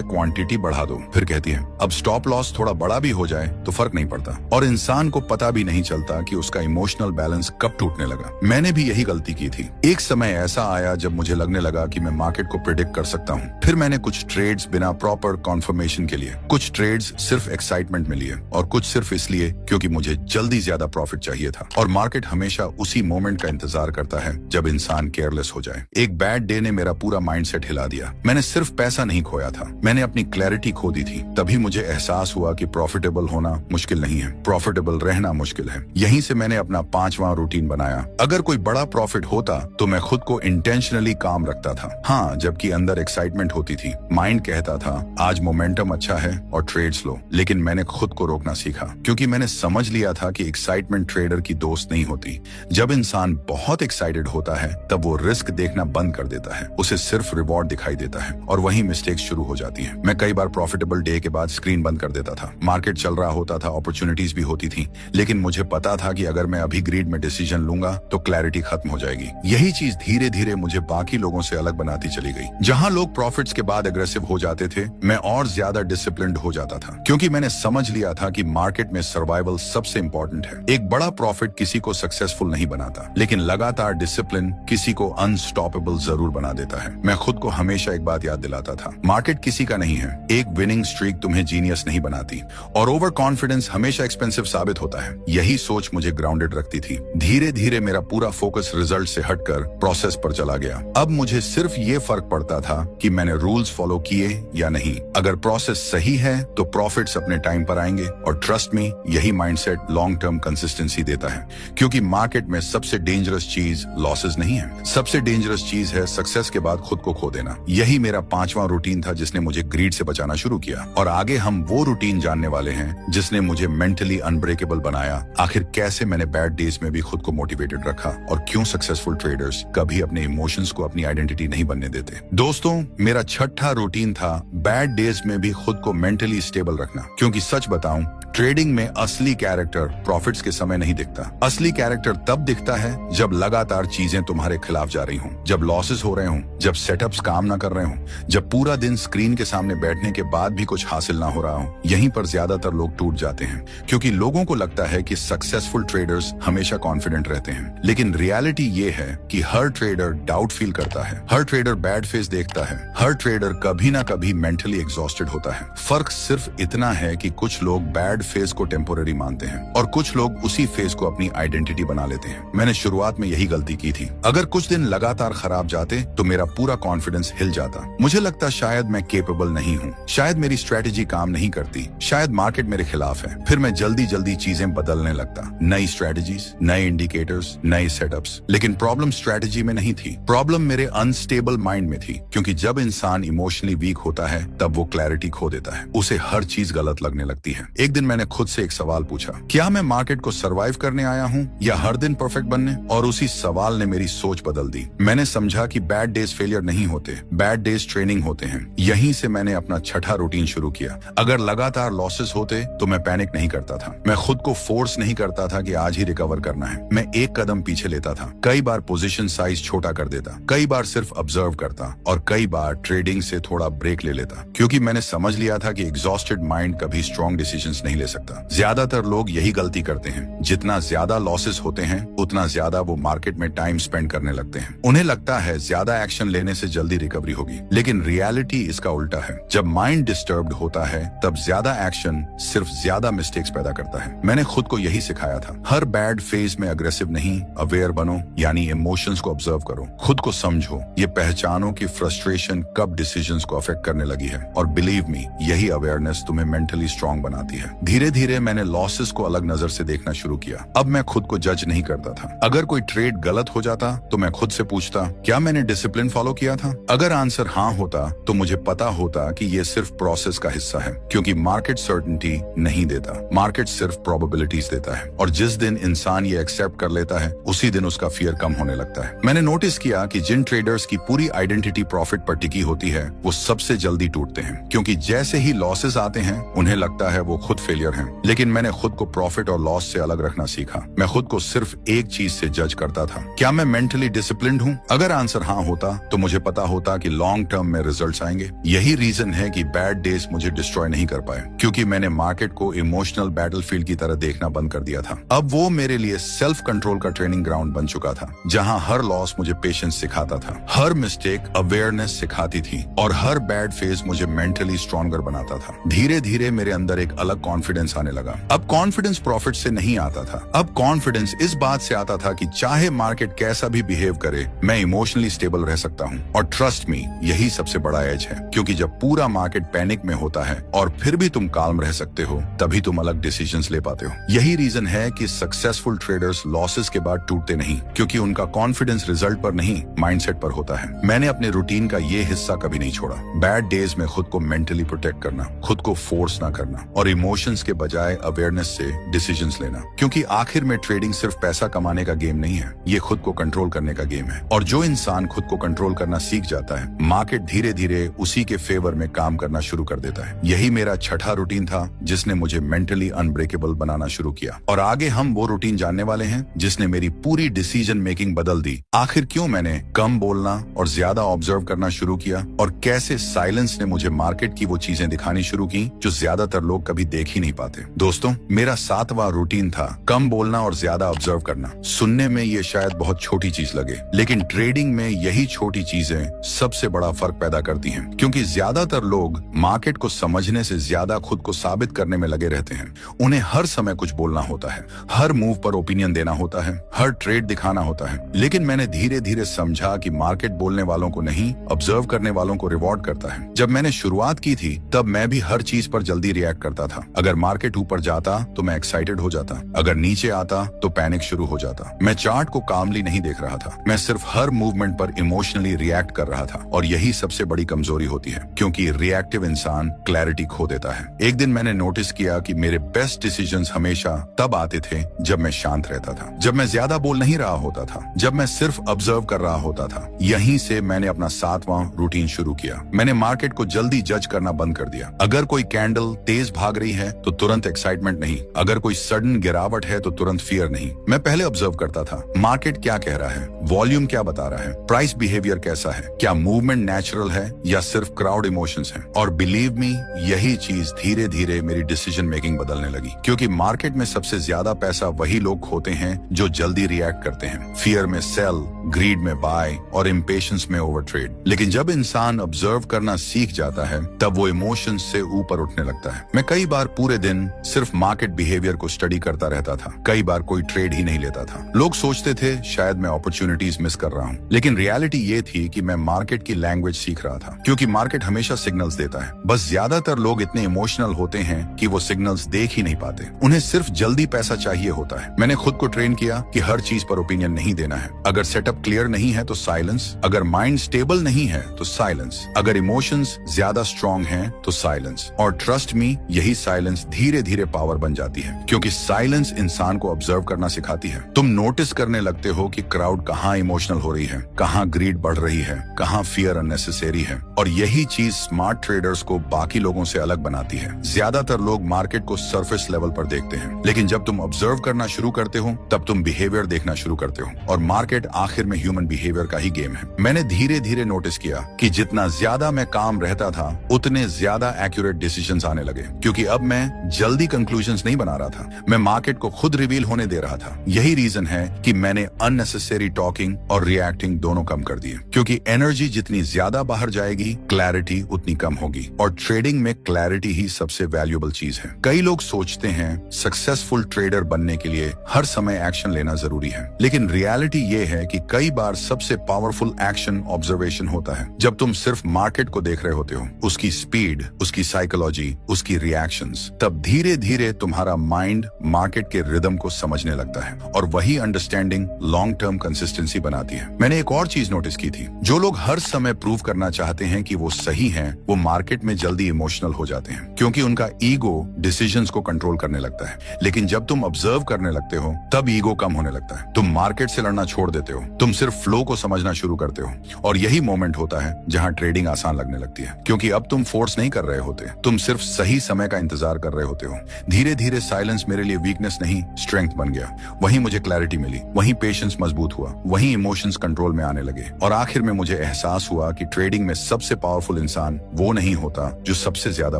क्वांटिटी बढ़ा दो। फिर कहती है अब स्टॉप लॉस थोड़ा बड़ा भी हो जाए तो फर्क नहीं पड़ता। और इंसान को पता भी नहीं चलता कि उसका इमोशनल बैलेंस कब टूटने लगा। मैंने भी यही गलती की थी। एक समय ऐसा आया जब मुझे लगने लगा कि मैं मार्केट को प्रिडिक्ट कर सकता हूँ। फिर मैंने कुछ ट्रेड्स बिना प्रॉपर कॉन्फर्मेशन के लिए, कुछ ट्रेड्स सिर्फ एक्साइटमेंट में लिए, और कुछ सिर्फ इसलिए क्योंकि मुझे जल्दी ज्यादा प्रॉफिट चाहिए था। और मार्केट हमेशा उसी मोमेंट का इंतजार करता है जब इंसान केयरलेस हो जाए। एक बैड डे ने मेरा पूरा माइंडसेट हिला दिया। मैंने सिर्फ पैसा नहीं खोया था, मैंने अपनी क्लैरिटी खो दी थी। तभी मुझे एहसास हुआ कि प्रॉफिटेबल होना मुश्किल नहीं है, प्रॉफिटेबल रहना मुश्किल है। यहीं से मैंने अपना 5वां रूटीन बनाया। अगर कोई बड़ा प्रॉफिट होता तो मैं खुद को इंटेंशनली काम रखता था। हाँ, जबकि अंदर एक्साइटमेंट होती थी। माइंड कहता था आज मोमेंटम अच्छा है और ट्रेड्स लो, लेकिन मैंने खुद को रोकना सीखा, क्योंकि मैंने समझ लिया था कि एक्साइटमेंट ट्रेडर की दोस्त नहीं होती। जब इंसान बहुत एक्साइटेड होता है तब वो रिस्क देखना बंद कर देता है, उसे सिर्फ रिवॉर्ड दिखाई देता है, और वहीं मिस्टेक्स शुरू हो जाती हैं। मैं कई बार प्रॉफिटेबल डे के बाद स्क्रीन बंद कर देता था। मार्केट चल रहा होता था, अपॉर्चुनिटीज भी होती थी, लेकिन मुझे पता था कि अगर मैं अभी ग्रीड में डिसीजन लूंगा तो क्लैरिटी खत्म हो जाएगी। यही चीज धीरे धीरे मुझे बाकी लोगों से अलग बनाती चली गई। जहां लोग प्रॉफिट्स के बाद एग्रेसिव हो जाते थे, मैं और ज्यादा डिसिप्लिन्ड हो जाता था, क्योंकि मैंने समझ लिया था कि मार्केट में सर्वाइवल सबसे इंपॉर्टेंट है। एक बड़ा प्रॉफिट किसी को सक्सेसफुल नहीं बनाता, लेकिन लगातार डिसिप्लिन किसी को अनस्टॉपेबल जरूर बना देता है। मैं खुद को हमेशा एक बात याद दिलाता था, मार्केट किसी का नहीं है, एक विनिंग स्ट्रीक तुम्हें जीनियस नहीं बनाती, और ओवर कॉन्फिडेंस हमेशा एक्सपेंसिव साबित होता है। यही सोच मुझे ग्राउंडेड रखती थी। धीरे धीरे मेरा पूरा फोकस रिजल्ट से हटकर प्रोसेस पर चला गया। अब मुझे सिर्फ ये फर्क पड़ता था कि मैंने रूल्स फॉलो किए या नहीं। अगर प्रोसेस सही है तो प्रॉफिट्स अपने टाइम पर आएंगे, और ट्रस्ट मी, यही माइंडसेट लॉन्ग टर्म कंसिस्टेंसी देता है। क्योंकि मार्केट में सबसे डेंजरस चीज लॉसेस नहीं है, सबसे डेंजरस चीज है सक्सेस के बाद खुद को खो देना। यही मेरा 5वां रूटीन था जिसने मुझे ग्रीड से बचाना शुरू किया, और आगे हम वो रूटीन जानने वाले हैं जिसने मुझे मेंटली अनब्रेकेबल बनाया। आखिर कैसे मैंने बैड डेज में भी खुद को मोटिवेटेड रखा, और क्यों सक्सेसफुल ट्रेडर्स कभी अपने इमोशंस को अपनी आइडेंटिटी नहीं बनने देते। दोस्तों, मेरा 6ठा रूटीन था बैड डेज में भी खुद को मेंटली स्टेबल रखना। क्योंकि सच बताऊं, ट्रेडिंग में असली कैरेक्टर प्रॉफिट्स के समय नहीं दिखता। असली कैरेक्टर तब दिखता है जब लगातार चीजें तुम्हारे खिलाफ जा रही हों, जब लॉसेस हो रहे हों, जब सेटअप्स काम ना कर रहे हों, जब पूरा दिन स्क्रीन के सामने बैठने के बाद भी कुछ हासिल ना हो रहा हो। यहीं पर ज्यादातर लोग टूट जाते हैं, क्योंकि लोगों को लगता है कि सक्सेसफुल ट्रेडर्स हमेशा कॉन्फिडेंट रहते हैं। लेकिन रियलिटी ये है कि हर ट्रेडर डाउट फील करता है, हर ट्रेडर बैड फेस देखता है, हर ट्रेडर कभी ना कभी मेंटली एग्जॉस्टेड होता है। फर्क सिर्फ इतना है कि कुछ लोग बैड फेज को टेम्पोररी मानते हैं, और कुछ लोग उसी फेज को अपनी आइडेंटिटी बना लेते हैं। मैंने शुरुआत में यही गलती की थी। अगर कुछ दिन लगातार खराब जाते तो मेरा पूरा कॉन्फिडेंस हिल जाता। मुझे लगता शायद मैं केपेबल नहीं हूँ, शायद मेरी स्ट्रेटेजी काम नहीं करती, शायद मार्केट मेरे खिलाफ है। फिर मैं जल्दी जल्दी चीजें बदलने लगता, नई स्ट्रेटेजीज, नए इंडिकेटर्स, नए सेटअप्स। लेकिन प्रॉब्लम स्ट्रेटेजी में नहीं थी, प्रॉब्लम मेरे अनस्टेबल माइंड में थी। क्योंकि जब इंसान इमोशनली वीक होता है तब वो क्लैरिटी खो देता है, उसे हर चीज गलत लगने लगती है। एक दिन मैंने खुद से एक सवाल पूछा, क्या मैं मार्केट को सरवाइव करने आया हूँ या हर दिन परफेक्ट बनने? और उसी सवाल ने मेरी सोच बदल दी। मैंने समझा कि बैड डेज फेलियर नहीं होते, बैड डेज ट्रेनिंग होते हैं। यहीं से मैंने अपना 6ठा रूटीन शुरू किया। अगर लगातार लॉसेस होते तो मैं पैनिक नहीं करता था, मैं खुद को फोर्स नहीं करता था कि आज ही रिकवर करना है। मैं एक कदम पीछे लेता था, कई बार पोजीशन साइज छोटा कर देता, कई बार सिर्फ ऑब्जर्व करता, और कई बार ट्रेडिंग से थोड़ा ब्रेक ले लेता। क्योंकि मैंने समझ लिया था कि एग्जॉस्टेड माइंड कभी स्ट्रॉन्ग डिसीजंस नहीं ले सकता। ज्यादातर लोग यही गलती करते हैं, जितना ज्यादा लॉसेस होते हैं उतना ज्यादा वो मार्केट में टाइम स्पेंड करने लगते हैं। उन्हें लगता है ज्यादा एक्शन लेने से जल्दी रिकवरी होगी, लेकिन रियलिटी इसका उल्टा है। जब माइंड डिस्टर्ब्ड होता है तब ज्यादा एक्शन सिर्फ ज्यादा मिस्टेक्स पैदा करता है। मैंने खुद को यही सिखाया था, हर बैड फेज में अग्रेसिव नहीं, अवेयर बनो, यानी इमोशंस को ऑब्जर्व करो, खुद को समझो, ये पहचानो कि फ्रस्ट्रेशन कब डिसीजंस को अफेक्ट करने लगी है। और बिलीव मी, यही अवेयरनेस तुम्हें मेंटली स्ट्रांग बनाती है। धीरे धीरे मैंने लॉसेस को अलग नजर से देखना शुरू किया। अब मैं खुद को जज नहीं करता था। अगर कोई ट्रेड गलत हो जाता तो मैं खुद से पूछता, क्या मैंने डिसिप्लिन फॉलो किया था? अगर आंसर हाँ होता तो मुझे पता होता कि ये सिर्फ प्रोसेस का हिस्सा है, क्योंकि मार्केट सर्टेनिटी नहीं देता, मार्केट सिर्फ प्रोबेबिलिटीज देता है। और जिस दिन इंसान ये एक्सेप्ट कर लेता है उसी दिन उसका फियर कम होने लगता है। मैंने नोटिस किया कि जिन ट्रेडर्स की पूरी आइडेंटिटी प्रॉफिट पर टिकी होती है वो सबसे जल्दी टूटते हैं, क्योंकि जैसे ही लॉसेस आते हैं उन्हें लगता है वो खुद फेलियर फेलियर हैं, लेकिन मैंने खुद को प्रॉफिट और लॉस से अलग रखना सीखा। मैं खुद को सिर्फ एक चीज से जज करता था, क्या मैं मेंटली डिसिप्लिन्ड हूँ? अगर आंसर हाँ होता तो मुझे पता होता कि लॉन्ग टर्म में रिजल्ट्स आएंगे। यही रीजन है कि बैड डेज मुझे डिस्ट्रॉय नहीं कर पाए, क्योंकि मैंने मार्केट को इमोशनल बैटलफील्ड की तरह देखना बंद कर दिया था। अब वो मेरे लिए सेल्फ कंट्रोल का ट्रेनिंग ग्राउंड बन चुका था, जहाँ हर लॉस मुझे पेशेंस सिखाता था, हर मिस्टेक अवेयरनेस सिखाती थी और हर बैड फेज मुझे मेंटली स्ट्रॉन्गर बनाता था। धीरे धीरे मेरे अंदर एक अलग कॉन्फिडेंस आने लगा। अब कॉन्फिडेंस प्रॉफिट से नहीं आता था, अब कॉन्फिडेंस इस बात से आता था कि चाहे मार्केट कैसा भी बिहेव करे, मैं इमोशनली स्टेबल रह सकता हूँ। और ट्रस्ट मी, यही सबसे बड़ा एज है, क्योंकि जब पूरा मार्केट पैनिक में होता है और फिर भी तुम काल्म रह सकते हो, तभी तुम अलग डिसीजंस ले पाते हो। यही रीजन है कि सक्सेसफुल ट्रेडर्स लॉसेस के बाद टूटते नहीं, क्योंकि उनका कॉन्फिडेंस रिजल्ट पर नहीं, माइंडसेट पर होता है। मैंने अपने रूटीन का ये हिस्सा कभी नहीं छोड़ा। बैड डेज में खुद को मेंटली प्रोटेक्ट करना, खुद को फोर्स ना करना और इमोशंस के बजाय अवेयरनेस से डिसीजंस लेना, क्योंकि आखिर में ट्रेडिंग सिर्फ पैसा कमाने का गेम नहीं है, ये खुद को कंट्रोल करने का गेम है। और जो इंसान खुद को कंट्रोल करना सीख जाता है, मार्केट धीरे धीरे उसी के फेवर में काम करना शुरू कर देता है। यही मेरा छठा रूटीन था, जिसने मुझे मेंटली अनब्रेकेबल बनाना शुरू किया। और आगे हम वो रूटीन जानने वाले हैं जिसने मेरी पूरी डिसीजन मेकिंग बदल दी। आखिर क्यों मैंने कम बोलना और ज्यादा ऑब्जर्व करना शुरू किया, और कैसे साइलेंस ने मुझे मार्केट की वो चीजें दिखानी शुरू की जो ज्यादातर लोग कभी देख ही नहीं पाते। दोस्तों, मेरा 7वां रूटीन था कम बोलना और ज्यादा ऑब्जर्व करना। सुनने में ये शायद बहुत छोटी चीज लगे, लेकिन ट्रेडिंग में यही छोटी चीजें सबसे बड़ा फर्क पैदा करती हैं, क्योंकि ज्यादातर लोग मार्केट को समझने से ज्यादा खुद को साबित करने में लगे रहते हैं। उन्हें हर समय कुछ बोलना होता है, हर मूव पर ओपिनियन देना होता है, हर ट्रेड दिखाना होता है। लेकिन मैंने धीरे धीरे समझा कि मार्केट बोलने वालों को नहीं, ऑब्जर्व करने वालों को रिवॉर्ड करता है। जब मैंने शुरुआत की थी, तब मैं भी हर चीज पर जल्दी रिएक्ट करता था। अगर मार्केट ऊपर जाता तो मैं एक्साइटेड हो जाता, अगर नीचे आता तो पैनिक शुरू हो जाता। मैं चार्ट को कामली नहीं देख रहा था, मैं सिर्फ हर मूवमेंट पर इमोशनली रिएक्ट कर रहा था। और यही सबसे बड़ी कमजोरी होती है, क्योंकि रिएक्टिव इंसान क्लैरिटी खो देता है। एक दिन मैंने नोटिस किया कि मेरे बेस्ट डिसीजंस हमेशा तब आते थे जब मैं शांत रहता था, जब मैं ज्यादा बोल नहीं रहा होता था, जब मैं सिर्फ ऑब्जर्व कर रहा होता था। यहीं से मैंने अपना 7वां रूटीन शुरू किया। मैंने मार्केट को जल्दी जज करना बंद कर दिया। अगर कोई कैंडल तेज भाग रही है तो तुरंत एक्साइटमेंट नहीं, अगर कोई सडन गिरावट है तो तुरंत फियर नहीं। मैं पहले ऑब्जर्व करता था, मार्केट क्या कह रहा है, वॉल्यूम क्या बता रहा है, प्राइस बिहेवियर कैसा है, क्या मूवमेंट नेचुरल है या सिर्फ क्राउड इमोशंस हैं। और बिलीव मी, यही चीज धीरे धीरे मेरी डिसीजन मेकिंग बदलने लगी, क्योंकि मार्केट में सबसे ज्यादा पैसा वही लोग खोते हैं जो जल्दी रिएक्ट करते हैं। फियर में सेल, ग्रीड में बाय और इम्पेशंस में ओवर ट्रेड। लेकिन जब इंसान ऑब्जर्व करना सीख जाता है, तब वो इमोशंस से ऊपर उठने लगता है। मैं कई बार पूरे दिन सिर्फ मार्केट बिहेवियर को स्टडी करता रहता था, कई बार कोई ट्रेड ही नहीं लेता था। लोग सोचते थे शायद मैं अपॉर्चुनिटीज मिस कर रहा हूँ, लेकिन रियलिटी ये थी कि मैं मार्केट की लैंग्वेज सीख रहा था, क्योंकि मार्केट हमेशा सिग्नल्स देता है। बस ज्यादातर लोग इतने इमोशनल होते हैं कि वो सिग्नल्स देख ही नहीं पाते। उन्हें सिर्फ जल्दी पैसा चाहिए होता है। मैंने खुद को ट्रेन किया कि हर चीज पर ओपिनियन नहीं देना है। अगर सेटअप क्लियर नहीं है तो साइलेंस, अगर माइंड स्टेबल नहीं है तो साइलेंस, अगर इमोशंस ज्यादा स्ट्रांग हैं तो साइलेंस। और ट्रस्ट मी, यही साइलेंस धीरे धीरे पावर बन जाती है, क्योंकि साइलेंस इंसान को ऑब्जर्व करना सिखाती है। तुम नोटिस करने लगते हो कि क्राउड कहाँ इमोशनल हो रही है, कहाँ ग्रीड बढ़ रही है, कहाँ फियर अननेसेसरी है। और यही चीज स्मार्ट ट्रेडर्स को बाकी लोगों से अलग बनाती है। ज्यादातर लोग मार्केट को सरफेस लेवल पर देखते हैं, लेकिन जब तुम ऑब्जर्व करना शुरू करते हो, तब तुम बिहेवियर देखना शुरू करते हो। और मार्केट आखिर में ह्यूमन बिहेवियर का ही गेम है। मैंने धीरे धीरे नोटिस किया कि जितना ज्यादा मैं काम रहता था, उतने ज्यादा एक्यूरेट डिसीजंस आने लगे, क्योंकि अब मैं जल्दी कंक्लूजन्स नहीं बना रहा था, मैं मार्केट को खुद रिवील होने दे रहा था। यही रीजन है कि मैंने अननेसेसरी टॉकिंग और रिएक्टिंग दोनों कम कर दिए, क्योंकि एनर्जी जितनी ज्यादा बाहर जाएगी, क्लैरिटी उतनी कम होगी। और ट्रेडिंग में क्लैरिटी ही सबसे वैल्यूएबल चीज है। कई लोग सोचते हैं सक्सेसफुल ट्रेडर बनने के लिए हर समय एक्शन लेना जरूरी है, लेकिन रियलिटी ये है कि कई बार सबसे पावरफुल एक्शन ऑब्जर्वेशन होता है। जब तुम सिर्फ मार्केट को देख रहे होते हो, उसकी स्पीड, उसकी साइकोलॉजी, उसकी रिएक्शंस, तब धीरे धीरे तुम्हारा माइंड मार्केट के रिदम को समझने लगता है, और वही अंडरस्टैंडिंग लॉन्ग टर्म कंसिस्टेंसी बनाती है। मैंने एक और चीज नोटिस की थी, जो लोग हर समय प्रूव करना चाहते हैं कि वो सही हैं, वो मार्केट में जल्दी इमोशनल हो जाते हैं, क्योंकि उनका ईगो डिसीजंस को कंट्रोल करने लगता है। लेकिन जब तुम ऑब्जर्व करने लगते हो, तब ईगो कम होने लगता है। तुम मार्केट से लड़ना छोड़ देते हो, तुम सिर्फ फ्लो को समझना शुरू करते हो। और यही मोमेंट होता है जहां ट्रेडिंग आसान लगने लगती है, क्योंकि अब तुम फोर्स नहीं कर रहे होते, तुम सिर्फ सही समय का इंतजार कर रहे होते हो। धीरे धीरे साइलेंस मेरे लिए वीकनेस नहीं, स्ट्रेंथ बन गया। वहीं मुझे क्लैरिटी मिली, वहीं पेशेंस मजबूत हुआ, वहीं इमोशंस कंट्रोल में आने लगे। और आखिर में मुझे एहसास हुआ कि ट्रेडिंग में सबसे पावरफुल इंसान वो नहीं होता जो सबसे ज्यादा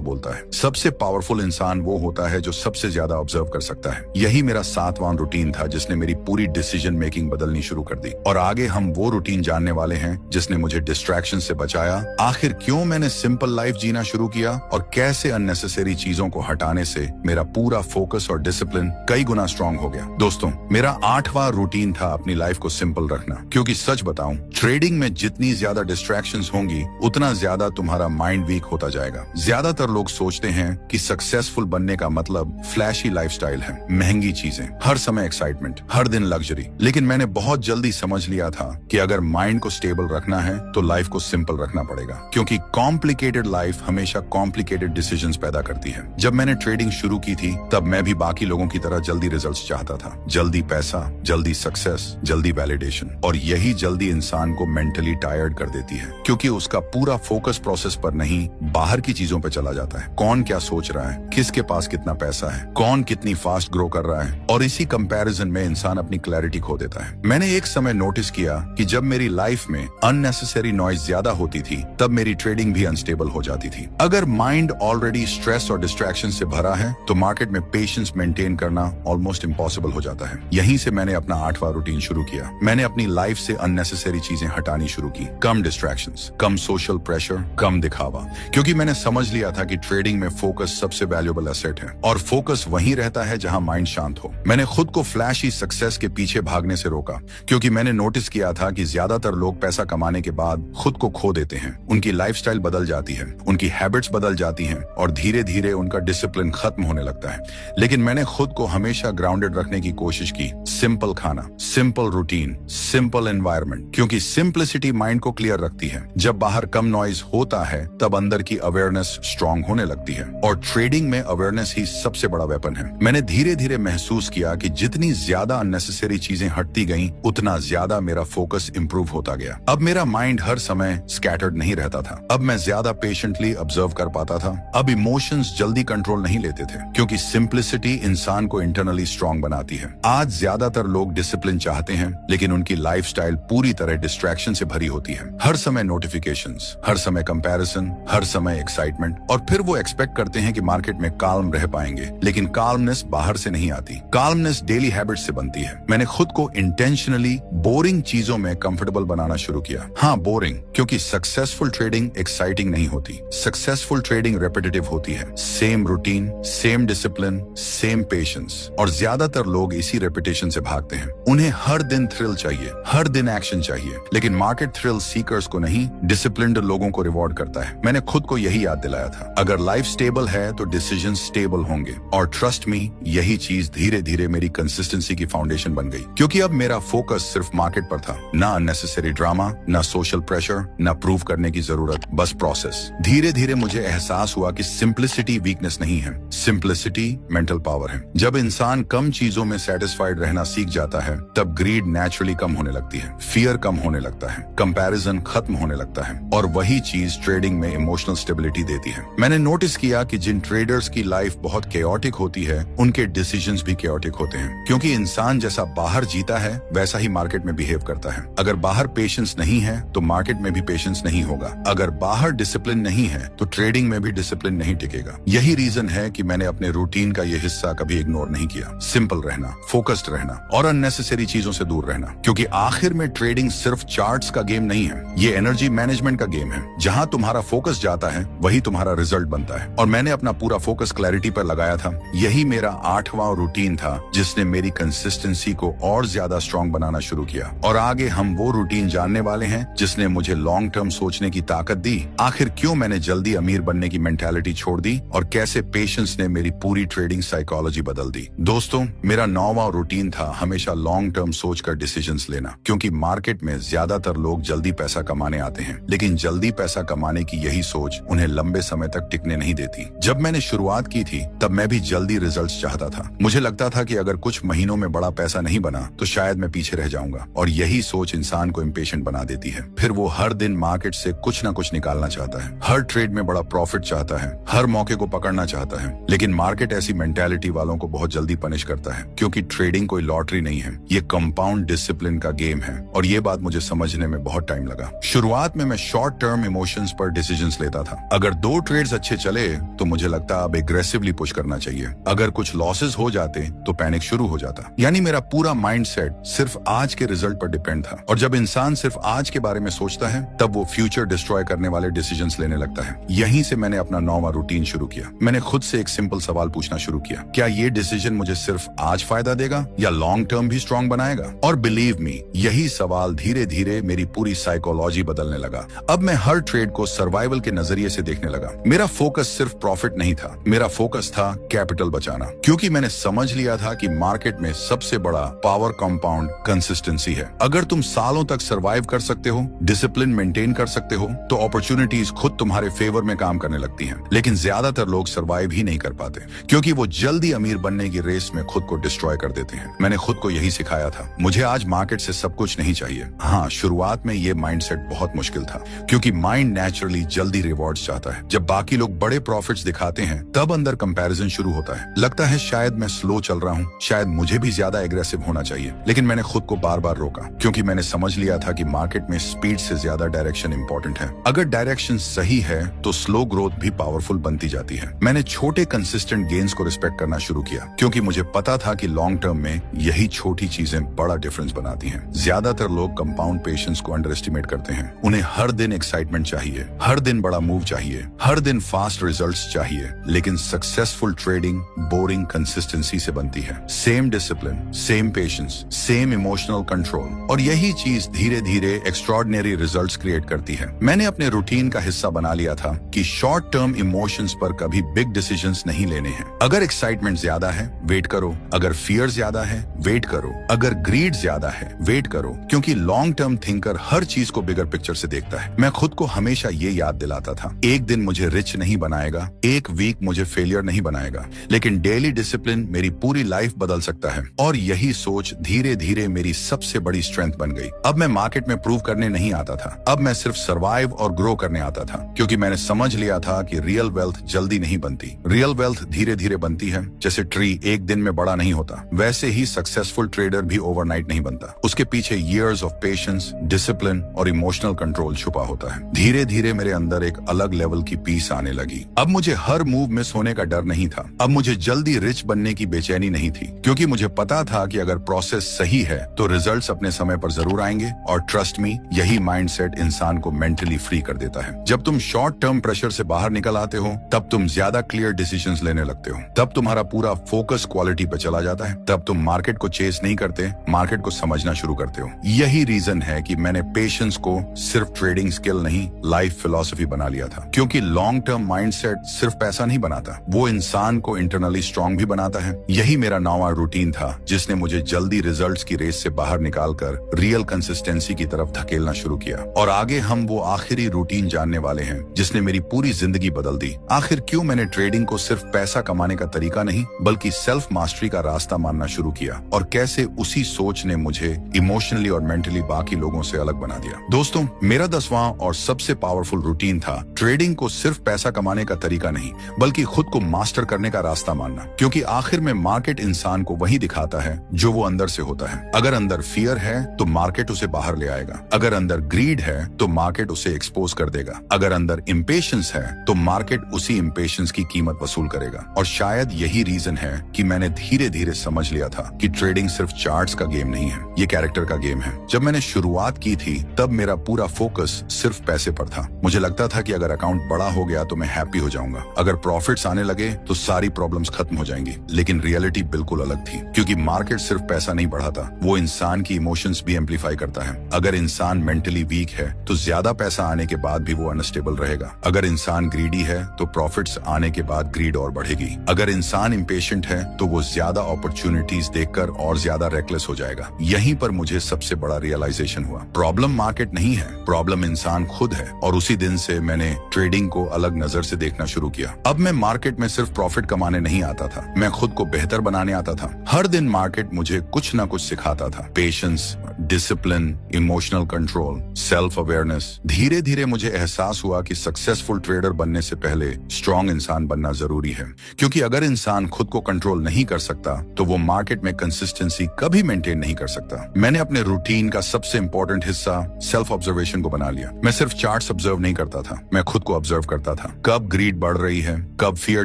बोलता है। सबसे पावरफुल इंसान वो होता है जो सबसे ज्यादा ऑब्जर्व कर सकता है। यही मेरा 7वां रूटीन था जिसने मेरी पूरी डिसीजन मेकिंग बदलनी शुरू कर दी। और आगे हम वो रूटीन जानने वाले हैं जिसने मुझे डिस्ट्रैक्शन से बचाया, आखिर क्यों मैंने सिंपल लाइफ जीना शुरू किया, और कैसे अननेसेसरी चीजों को हटाने से मेरा पूरा फोकस और डिसिप्लिन कई गुना स्ट्रांग हो गया। दोस्तों, मेरा 8वां रूटीन था अपनी लाइफ को सिंपल रखना। क्योंकि सच बताऊं, ट्रेडिंग में जितनी ज्यादा डिस्ट्रैक्शंस होंगी उतना ज्यादा तुम्हारा माइंड वीक होता जाएगा। ज्यादातर लोग सोचते हैं कि सक्सेसफुल बनने का मतलब फ्लैशी लाइफस्टाइल है, महंगी चीजें, हर समय एक्साइटमेंट, हर दिन लग्जरी। लेकिन मैंने बहुत जल्दी समझ लिया था कि अगर माइंड को स्टेबल रखना है तो लाइफ को सिंपल रखना पड़ेगा। क्योंकि कॉम्प्लिकेटेड लाइफ हमेशा कॉम्प्लिकेटेड डिसीजंस पैदा करती है। जब मैंने ट्रेडिंग शुरू की थी तब मैं भी बाकी लोगों की तरह जल्दी रिजल्ट्स चाहता था। जल्दी पैसा, जल्दी सक्सेस, जल्दी वैलिडेशन। और यही जल्दी इंसान को मेंटली टायर्ड कर देती है, क्योंकि उसका पूरा फोकस प्रोसेस पर नहीं, बाहर की चीजों पर चला जाता है। कौन क्या सोच रहा है, किसके पास कितना पैसा है, कौन कितनी फास्ट ग्रो कर रहा है, और इसी कंपैरिजन में इंसान अपनी क्लैरिटी खो देता है। मैंने एक समय नोटिस किया कि जब मेरी लाइफ में अननेसेसरी नॉइज ज्यादा होती थी तब मेरी ट्रेडिंग भी अनस्टेबल हो जाती थी। अगर माइंड ऑलरेडी स्ट्रेस और डिस्ट्रैक्शन से भरा है तो मार्केट में पेशेंस मेंटेन करना ऑलमोस्ट इम्पॉसिबल हो जाता है। यहीं से मैंने अपना 8वां रूटीन शुरू किया। मैंने अपनी लाइफ से अननेसेसरी चीजें हटानी शुरू की। कम डिस्ट्रैक्शंस, कम सोशल प्रेशर, कम दिखावा। क्योंकि मैंने समझ लिया था कि ट्रेडिंग में फोकस सबसे वैल्यूएबल एसेट है, और फोकस वहीं रहता है जहां माइंड शांत हो। मैंने खुद को फ्लैशी सक्सेस के पीछे भागने से रोका, क्योंकि मैंने नोटिस किया था कि ज्यादातर लोग पैसा कमाने के बाद खुद को खो देते हैं। उनकी लाइफस्टाइल बदल जाती है, उनकी हैबिट्स बदल जाती हैं, और धीरे धीरे उनका डिसिप्लिन खत्म होने लगता है। लेकिन मैंने खुद को हमेशा ग्राउंडेड रखने की कोशिश की। सिंपल खाना, सिंपल रूटीन, सिंपल एनवायरनमेंट, क्योंकि सिंप्लिसिटी माइंड को क्लियर रखती है। जब बाहर कम नॉइज होता है तब अंदर की अवेयरनेस स्ट्रांग होने लगती है, और ट्रेडिंग में अवेयरनेस ही सबसे बड़ा वेपन है। मैंने धीरे धीरे महसूस किया कि जितनी ज्यादा अननेसेसरी चीजें हटती गईं, उतना ज्यादा मेरा फोकस इंप्रूव होता गया। अब मेरा माइंड हर समय स्कैटर्ड नहीं रहता था। अब मैं ज्यादा पेशेंटली ऑब्जर्व कर पाता था। अब इमोशंस जल्दी कंट्रोल नहीं लेते थे, क्योंकि सिंप्लिसिटी इंसान को इंटरनली स्ट्रांग बनाती है। आज ज्यादातर लोग डिसिप्लिन चाहते हैं, लेकिन उनकी लाइफस्टाइल पूरी तरह डिस्ट्रैक्शन से भरी होती है। हर समय नोटिफिकेशंस, हर समय कंपैरिजन, हर समय एक्साइटमेंट, और फिर वो एक्सपेक्ट करते हैं कि मार्केट में काल्म रह पाएंगे। लेकिन काल्मनेस बाहर से नहीं आती, काल्मनेस डेली हैबिट से बनती है। मैंने खुद को इंटेंशनली बोरिंग चीजों में कंफर्टेबल बनाना शुरू किया। हाँ, बोरिंग, क्योंकि सक्सेसफुल ट्रेडिंग एक्साइटिंग नहीं होती। सक्सेसफुल ट्रेडिंग रेपिटेटिव होती है। Same routine, same discipline, same patience, और ज्यादातर लोग इसी रेपिटेशन से भागते हैं। उन्हें हर दिन थ्रिल चाहिए, हर दिन एक्शन चाहिए। लेकिन मार्केट थ्रिल सीकर्स को नहीं, डिसिप्लिन्ड लोगों को रिवॉर्ड करता है। मैंने खुद को यही याद दिलाया था, अगर लाइफ स्टेबल है तो डिसीजन स्टेबल होंगे। और ट्रस्ट मी, यही चीज धीरे धीरे मेरी कंसिस्टेंसी की फाउंडेशन बन गई। क्योंकि अब मेरा फोकस सिर्फ मार्केट पर था, ना अननेसेसरी ड्रामा, ना सोशल प्रेशर, ना प्रूव करने की जरूरत, बस प्रोसेस। धीरे धीरे मुझे एहसास हुआ कि सिंप्लिसिटी वीकनेस नहीं है, सिंप्लिसिटी मेंटल पावर है। जब इंसान कम चीजों में सेटिस्फाइड रहना सीख जाता है तब ग्रीड नेचुरली कम होने लगती है, फियर कम होने लगता है, कंपैरिजन खत्म होने लगता है, और वही चीज ट्रेडिंग में इमोशनल स्टेबिलिटी देती है। मैंने नोटिस किया कि जिन ट्रेडर्स की लाइफ बहुत केओटिक होती है उनके डिसीजंस भी केओटिक होते हैं, क्योंकि इंसान जैसा बाहर जीता है वैसा ही मार्केट में बिहेव करता है। अगर बाहर पेशेंस नहीं है तो मार्केट में भी पेशेंस नहीं होगा। अगर बाहर डिसिप्लिन नहीं है तो ट्रेडिंग में भी डिसिप्लिन नहीं टिकेगा। यही रीजन है कि मैंने अपने रूटीन का ये हिस्सा कभी इग्नोर नहीं किया। सिंपल रहना, फोकस्ड रहना, और अननेसेसरी चीजों से दूर रहना, क्योंकि आखिर में ट्रेडिंग सिर्फ चार्ट्स का गेम नहीं है, ये एनर्जी मैनेजमेंट का गेम है। जहां तुम्हारा फोकस जाता है वही तुम्हारा रिजल्ट बनता है। और मैंने अपना पूरा फोकस क्लैरिटी पर लगाया था। यही मेरा 8वां रूटीन था जिसने मेरी कंसिस्टेंसी को और ज्यादा स्ट्रांग बनाना शुरू किया। और आगे हम वो रूटीन जानने वाले हैं जिसने मुझे लॉन्ग टर्म सोचने की ताकत दी। आखिर क्यों मैंने जल्दी अमीर बनने की मेंटालिटी छोड़ दी, और कैसे पेशेंस ने मेरी पूरी ट्रेडिंग साइकोलॉजी बदल दी। दोस्तों, मेरा 9वां रूटीन था हमेशा लॉन्ग टर्म सोचकर डिसीजंस लेना, क्योंकि मार्केट में ज्यादातर लोग जल्दी पैसा कमाने आते हैं, लेकिन जल्दी पैसा कमाने की यही सोच उन्हें लंबे समय तक टिकने नहीं देती। जब मैंने शुरुआत की थी तब मैं भी जल्दी रिजल्ट्स चाहता था। मुझे लगता था कि अगर कुछ महीनों में बड़ा पैसा नहीं बना तो शायद मैं पीछे रह जाऊंगा, और यही सोच इंसान को इम्पेशेंट बना देती है। फिर वो हर दिन मार्केट से कुछ ना कुछ निकालना चाहता है, हर ट्रेड में बड़ा प्रॉफिट चाहता है, हर मौके को पकड़ना चाहता है, लेकिन मार्केट ऐसी मेंटालिटी वालों को बहुत जल्दी पनिश करता है, क्योंकि ट्रेडिंग कोई लॉटरी नहीं है, ये कंपाउंड डिसिप्लिन का गेम है। और ये बात मुझे समझने में बहुत टाइम लगा। शुरुआत में मैं शॉर्ट टर्म इमोशंस पर डिसीजंस लेता था। अगर 2 ट्रेड्स अच्छे चले तो मुझे लगता अब एग्रेसिवली पुश करना चाहिए। अगर कुछ लॉसेस हो जाते तो पैनिक शुरू हो जाता। यानी मेरा पूरा माइंडसेट सिर्फ आज के रिजल्ट पर डिपेंड था। और जब इंसान सिर्फ आज के बारे में सोचता है तब वो फ्यूचर डिस्ट्रॉय करने वाले डिसीजंस लेने लगता है। यहीं से मैंने अपना नौवां रूटीन शुरू किया। मैंने खुद से एक सिंपल सवाल पूछना शुरू किया, क्या ये डिसीजन मुझे सिर्फ आज फायदा देगा या लॉन्ग टर्म भी स्ट्रॉन्ग बनाएगा? और बिलीव मी, यही सवाल धीरे धीरे मेरी पूरी साइकोलॉजी बदलने लगा। अब मैं हर ट्रेड को सर्वाइवल के नजरिए से देखने लगा। मेरा फोकस सिर्फ प्रॉफिट नहीं था, मेरा फोकस था कैपिटल बचाना, क्योंकि मैंने समझ लिया था कि मार्केट में सबसे बड़ा पावर कंपाउंड कंसिस्टेंसी है। अगर तुम सालों तक सर्वाइव कर सकते हो, डिसिप्लिन मेंटेन कर सकते हो, तो अपॉर्चुनिटीज खुद तुम्हारे फेवर में काम करने लगती हैं। लेकिन ज्यादातर लोग सर्वाइव ही नहीं कर पाते, क्योंकि वो जल्दी अमीर बनने की रेस में खुद को डिस्ट्रॉय कर देते हैं। मैंने खुद को यही सिखाया था। मुझे आज मार्केट से सब कुछ नहीं चाहिए। हाँ, शुरुआत में ये माइंडसेट बहुत मुश्किल था, क्योंकि माइंड नेचुरली जल्दी रिवॉर्ड्स चाहता है। जब बाकी लोग बड़े प्रॉफिट्स दिखाते हैं तब अंदर कंपैरिजन शुरू होता है। लगता है शायद मैं स्लो चल रहा हूँ, शायद मुझे भी ज्यादा एग्रेसिव होना चाहिए। लेकिन मैंने खुद को बार बार रोका, क्योंकि मैंने समझ लिया था कि मार्केट में स्पीड से ज्यादा डायरेक्शन इंपॉर्टेंट है। अगर डायरेक्शन सही है तो स्लो ग्रोथ भी पावरफुल बनती जाती है। मैंने छोटे कंसिस्टेंट गेन्स को रिस्पेक्ट करना शुरू किया, क्योंकि मुझे पता था कि लॉन्ग टर्म में यही छोटी चीजें बड़ा डिफरेंस बनाती हैं। ज्यादातर लोग कंपाउंड पेशेंस को अंडर एस्टिमेट करते हैं। उन्हें हर दिन एक्साइटमेंट चाहिए, हर दिन बड़ा मूव चाहिए, हर दिन फास्ट रिजल्ट्स चाहिए। लेकिन सक्सेसफुल ट्रेडिंग बोरिंग कंसिस्टेंसी से बनती है। Same discipline, same patience, same emotional control, और यही चीज धीरे धीरे एक्स्ट्रॉर्डिनरी रिजल्ट्स क्रिएट करती है। मैंने अपने रूटीन का हिस्सा बना लिया था कि शॉर्ट टर्म इमोशंस पर कभी बिग डिसीजंस नहीं लेने हैं। अगर एक्साइटमेंट ज्यादा है, वेट करो। अगर फियर ज्यादा है, वेट करो। अगर ग्रीड ज्यादा है, वेट करो, क्योंकि लॉन्ग टर्म थिंकर हर चीज को बिगर पिक्चर से देखता है। मैं खुद को हमेशा ये याद दिलाता था, एक दिन मुझे रिच नहीं बनाएगा, एक वीक मुझे फेलियर नहीं बनाएगा, लेकिन डेली डिसिप्लिन मेरी पूरी लाइफ बदल सकता है। और यही सोच धीरे धीरे मेरी सबसे बड़ी स्ट्रेंथ बन गई। अब मैं मार्केट में प्रूव करने नहीं आता था, अब मैं सिर्फ सर्वाइव और ग्रो करने आता था, क्योंकि मैंने समझ लिया था कि रियल वेल्थ जल्दी नहीं बनती। रियल वेल्थ धीरे धीरे बनती है। जैसे ट्री एक दिन में बड़ा नहीं होता, वैसे ही सक्सेसफुल ट्रेडर भी ओवरनाइट नहीं बनता। उसके पीछे ईयर्स ऑफ पेशेंस, डिसिप्लिन और इमोशनल कंट्रोल छुपा होता है। धीरे धीरे मेरे अंदर एक अलग लेवल की पीस आने लगी। अब मुझे हर मूव मिस होने का डर नहीं था। अब मुझे जल्दी रिच बनने की बेचैनी नहीं थी, क्योंकि मुझे पता था कि अगर प्रोसेस सही है तो रिजल्ट्स अपने समय पर जरूर आएंगे। और ट्रस्ट मी, यही माइंडसेट इंसान को मेंटली फ्री कर देता है। जब तुम शॉर्ट टर्म प्रेशर से बाहर निकल आते हो, तब तुम ज्यादा क्लियर डिसीजंस लेने लगते हो। तब तुम्हारा पूरा फोकस क्वालिटी पे चला जाता है। तब तुम मार्केट को चेस नहीं करते, मार्केट को समझना शुरू करते हो। यही रीजन है कि मैंने पेशेंस को सिर्फ ट्रेडिंग स्किल नहीं, लाइफ फिलॉसफी बना लिया था। क्योंकि लॉन्ग टर्म माइंडसेट सिर्फ पैसा नहीं बनाता, वो इंसान को इंटरनली स्ट्रांग भी बनाता है। यही मेरा नौवां रूटीन था, जिसने मुझे जल्दी रिजल्ट्स की रेस से बाहर निकालकर रियल कंसिस्टेंसी की तरफ धकेलना शुरू किया। और आगे हम वो आखिरी रूटीन जानने वाले हैं जिसने मेरी पूरी जिंदगी बदल दी। आखिर क्यों मैंने ट्रेडिंग को सिर्फ पैसा कमाने का तरीका नहीं, बल्कि सेल्फ मास्टरी का रास्ता मानना शुरू किया, और कैसे उसी सोच ने मुझे इमोशनली और मेंटली बाकी लोगों से अलग बना दिया। दोस्तों, मेरा 10वां और सबसे पावरफुल रूटीन था ट्रेडिंग को सिर्फ पैसा कमाने का तरीका नहीं, बल्कि खुद को मास्टर करने का रास्ता मानना। क्योंकि आखिर में मार्केट इंसान को वही दिखाता है जो वो अंदर से होता है। अगर अंदर फियर है तो मार्केट उसे बाहर ले आएगा। अगर अंदर ग्रीड है तो मार्केट उसे एक्सपोज कर देगा। अगर अंदर इम्पेशंस है तो मार्केट उसी इम्पेशंस की कीमत वसूल करेगा। और शायद यही रीजन है कि मैंने धीरे धीरे समझ लिया था कि ट्रेडिंग सिर्फ चार्ट्स का गेम नहीं है, ये कैरेक्टर का गेम है। जब मैंने शुरुआत की थी तब मेरा पूरा फोकस सिर्फ पैसे पर था। मुझे लगता था कि अगर अकाउंट बड़ा हो गया तो मैं हैप्पी हो जाऊंगा, अगर प्रॉफिट्स आने लगे तो सारी प्रॉब्लम्स खत्म हो जाएंगी। लेकिन रियलिटी बिल्कुल अलग थी, क्योंकि मार्केट सिर्फ पैसा नहीं बढ़ाता, वो इंसान की इमोशंस भी एम्पलीफाई करता है। अगर इंसान मेंटली वीक है तो ज्यादा पैसा आने के बाद भी वो अनस्टेबल रहेगा। अगर इंसान ग्रीडी है तो प्रॉफिट्स आने के बाद ग्रीड और बढ़ेगी। अगर इंसान इम्पेशेंट है तो वो ज्यादा अपॉर्चुनिटीज देखकर और ज्यादा रेकलेस हो जाएगा। यहीं पर मुझे सबसे बड़ा रियलाइजेशन हुआ, प्रॉब्लम मार्केट नहीं है, प्रॉब्लम इंसान खुद है। और उसी दिन से मैंने ट्रेडिंग को अलग नजर से देखना शुरू किया। अब मैं मार्केट में सिर्फ प्रॉफिट कमाने नहीं आता था, मैं खुद को बेहतर बनाने आता था। हर दिन मार्केट मुझे कुछ ना कुछ सिखाता था, patience, discipline, emotional control, self awareness. धीरे धीरे मुझे एहसास हुआ कि सक्सेसफुल ट्रेडर बनने से पहले स्ट्रॉन्ग इंसान इंसान बनना जरूरी है, क्योंकि अगर इंसान खुद को कंट्रोल नहीं कर सकता तो वो मार्केट में कंसिस्टेंसी कभी मेंटेन नहीं कर सकता। मैंने अपने रूटीन का सबसे इंपॉर्टेंट हिस्सा सेल्फ ऑब्जर्वेशन को बना लिया। मैं सिर्फ चार्ट्स ऑब्जर्व नहीं करता था, मैं खुद को ऑब्जर्व करता था। कब ग्रीड बढ़ रही है, कब फियर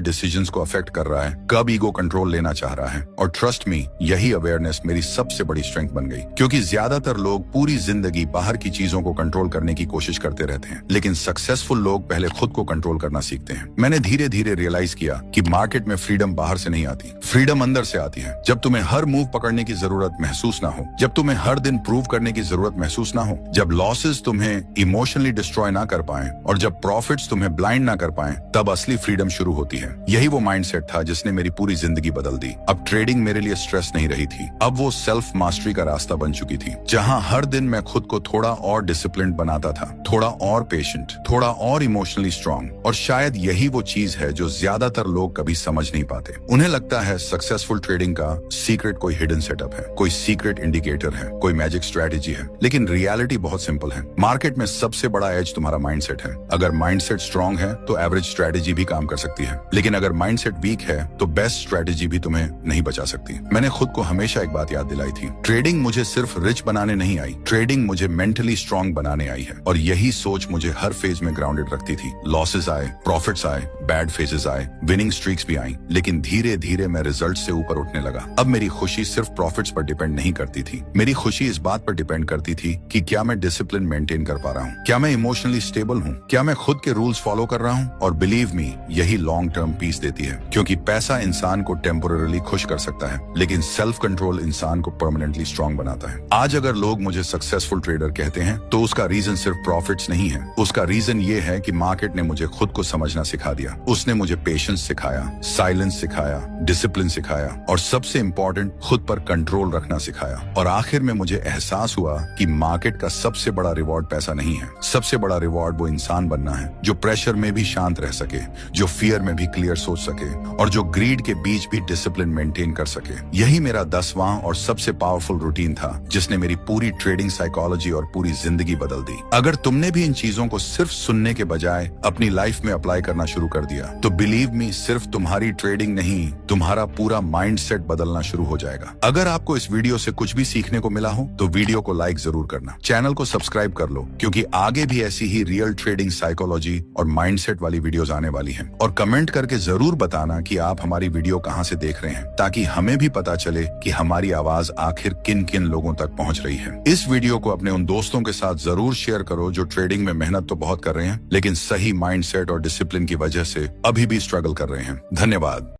डिसीजंस को अफेक्ट कर रहा है, कब ईगो कंट्रोल लेना चाह रहा है। और ट्रस्ट मी, यही अवेयरनेस मेरी सबसे बड़ी स्ट्रेंथ बन गई, क्योंकि ज्यादातर लोग पूरी जिंदगी बाहर की चीजों को कंट्रोल करने की कोशिश करते रहते हैं, लेकिन सक्सेसफुल लोग पहले खुद को कंट्रोल करना सीखते हैं। मैंने धीरे धीरे रियलाइज किया कि मार्केट में फ्रीडम बाहर से नहीं आती, फ्रीडम अंदर से आती है। जब तुम्हें हर मूव पकड़ने की जरूरत महसूस ना हो, जब तुम्हें हर दिन प्रूव करने की जरूरत महसूस ना हो, जब लॉसेस तुम्हें इमोशनली डिस्ट्रॉय ना कर पाए और जब प्रॉफिट्स तुम्हें ब्लाइंड ना कर पाए, तब असली फ्रीडम शुरू होती है। यही वो माइंडसेट था जिसने मेरी पूरी जिंदगी बदल दी। अब ट्रेडिंग मेरे लिए स्ट्रेस नहीं रही थी, अब वो सेल्फ मास्टरी का रास्ता बन चुकी थी, जहां हर दिन मैं खुद को थोड़ा और डिसिप्लिन बनाता था, थोड़ा और पेशेंट, थोड़ा और इमोशनली स्ट्रांग। और शायद यही वो चीज है जो ज्यादातर लोग कभी समझ नहीं पाते। उन्हें लगता है सक्सेसफुल ट्रेडिंग का सीक्रेट कोई हिडन सेटअप है, कोई सीक्रेट इंडिकेटर है, कोई मैजिक स्ट्रेटेजी है, लेकिन रियलिटी बहुत सिंपल है। मार्केट में सबसे बड़ा एज तुम्हारा माइंडसेट है। अगर माइंडसेट स्ट्रांग है तो एवरेज स्ट्रेटेजी भी काम कर सकती है, लेकिन अगर माइंडसेट वीक है तो बेस्ट स्ट्रेटेजी भी तुम्हें नहीं बचा सकती। मैंने खुद को हमेशा एक बात याद दिलाई थी, ट्रेडिंग मुझे सिर्फ रिच बनाने नहीं आई, ट्रेडिंग मुझे मेंटली स्ट्रांग बनाने आई है। और यही सोच मुझे हर फेज में ग्राउंडेड रखती थी। लॉसेस आए, प्रॉफिट्स आए, बैड फेजेस आए, विनिंग स्ट्रीक्स भी आई, लेकिन धीरे धीरे मैं रिजल्ट से ऊपर उठने लगा। अब मेरी खुशी सिर्फ प्रॉफिट्स पर डिपेंड नहीं करती थी, मेरी खुशी इस बात पर डिपेंड करती थी कि क्या मैं डिसिप्लिन मेंटेन कर पा रहा हूँ, क्या मैं इमोशनली स्टेबल हूँ, क्या मैं खुद के रूल्स फॉलो कर रहा हूँ। और बिलीव मी, यही लॉन्ग टर्म पीस देती है, क्योंकि पैसा इंसान को टेम्पोरली खुश कर सकता है, लेकिन सेल्फ कंट्रोल इंसान को परमानेंटली स्ट्रांग बनाता है। आज अगर लोग मुझे सक्सेसफुल ट्रेडर कहते हैं तो उसका रीजन सिर्फ प्रॉफिट्स नहीं है, उसका रीजन ये है कि मार्केट ने मुझे खुद को समझना सिखा दिया। उसने मुझे पेशेंस सिखाया, साइलेंस सिखाया, डिसिप्लिन सिखाया और सबसे इंपॉर्टेंट, खुद पर कंट्रोल रखना सिखाया। और आखिर में मुझे एहसास हुआ कि मार्केट का सबसे बड़ा रिवॉर्ड पैसा नहीं है, सबसे बड़ा रिवॉर्ड वो इंसान बनना है जो प्रेशर में भी शांत रह सके, जो फियर में भी क्लियर सोच सके और जो ग्रीड के बीच भी डिसिप्लिन मेंटेन कर सके। यही मेरा 10वां और सबसे पावरफुल रूटीन था जिसने मेरी पूरी ट्रेडिंग साइकोलॉजी और पूरी जिंदगी बदल दी। अगर तुमने भी इन चीजों को सिर्फ सुनने के बजाय अपनी लाइफ में अप्लाई करना शुरू कर दिया तो बिलीव मी, सिर्फ तुम्हारी ट्रेडिंग नहीं, तुम्हारा पूरा माइंडसेट बदलना शुरू हो जाएगा। अगर आपको इस वीडियो से कुछ भी सीखने को मिला हो तो वीडियो को लाइक जरूर करना, चैनल को सब्सक्राइब कर लो, क्योंकि आगे भी ऐसी ही रियल ट्रेडिंग साइकोलॉजी और माइंडसेट वाली वीडियोस आने वाली हैं। और कमेंट करके जरूर बताना कि आप हमारी वीडियो कहां से देख रहे हैं, ताकि हमें भी पता चले कि हमारी आवाज आखिर किन किन लोगों तक पहुंच रही है। इस वीडियो को अपने उन दोस्तों के साथ जरूर शेयर करो जो ट्रेडिंग में मेहनत तो बहुत कर रहे हैं, लेकिन सही माइंडसेट और डिसिप्लिन की वजह से अभी भी स्ट्रगल कर रहे हैं। धन्यवाद।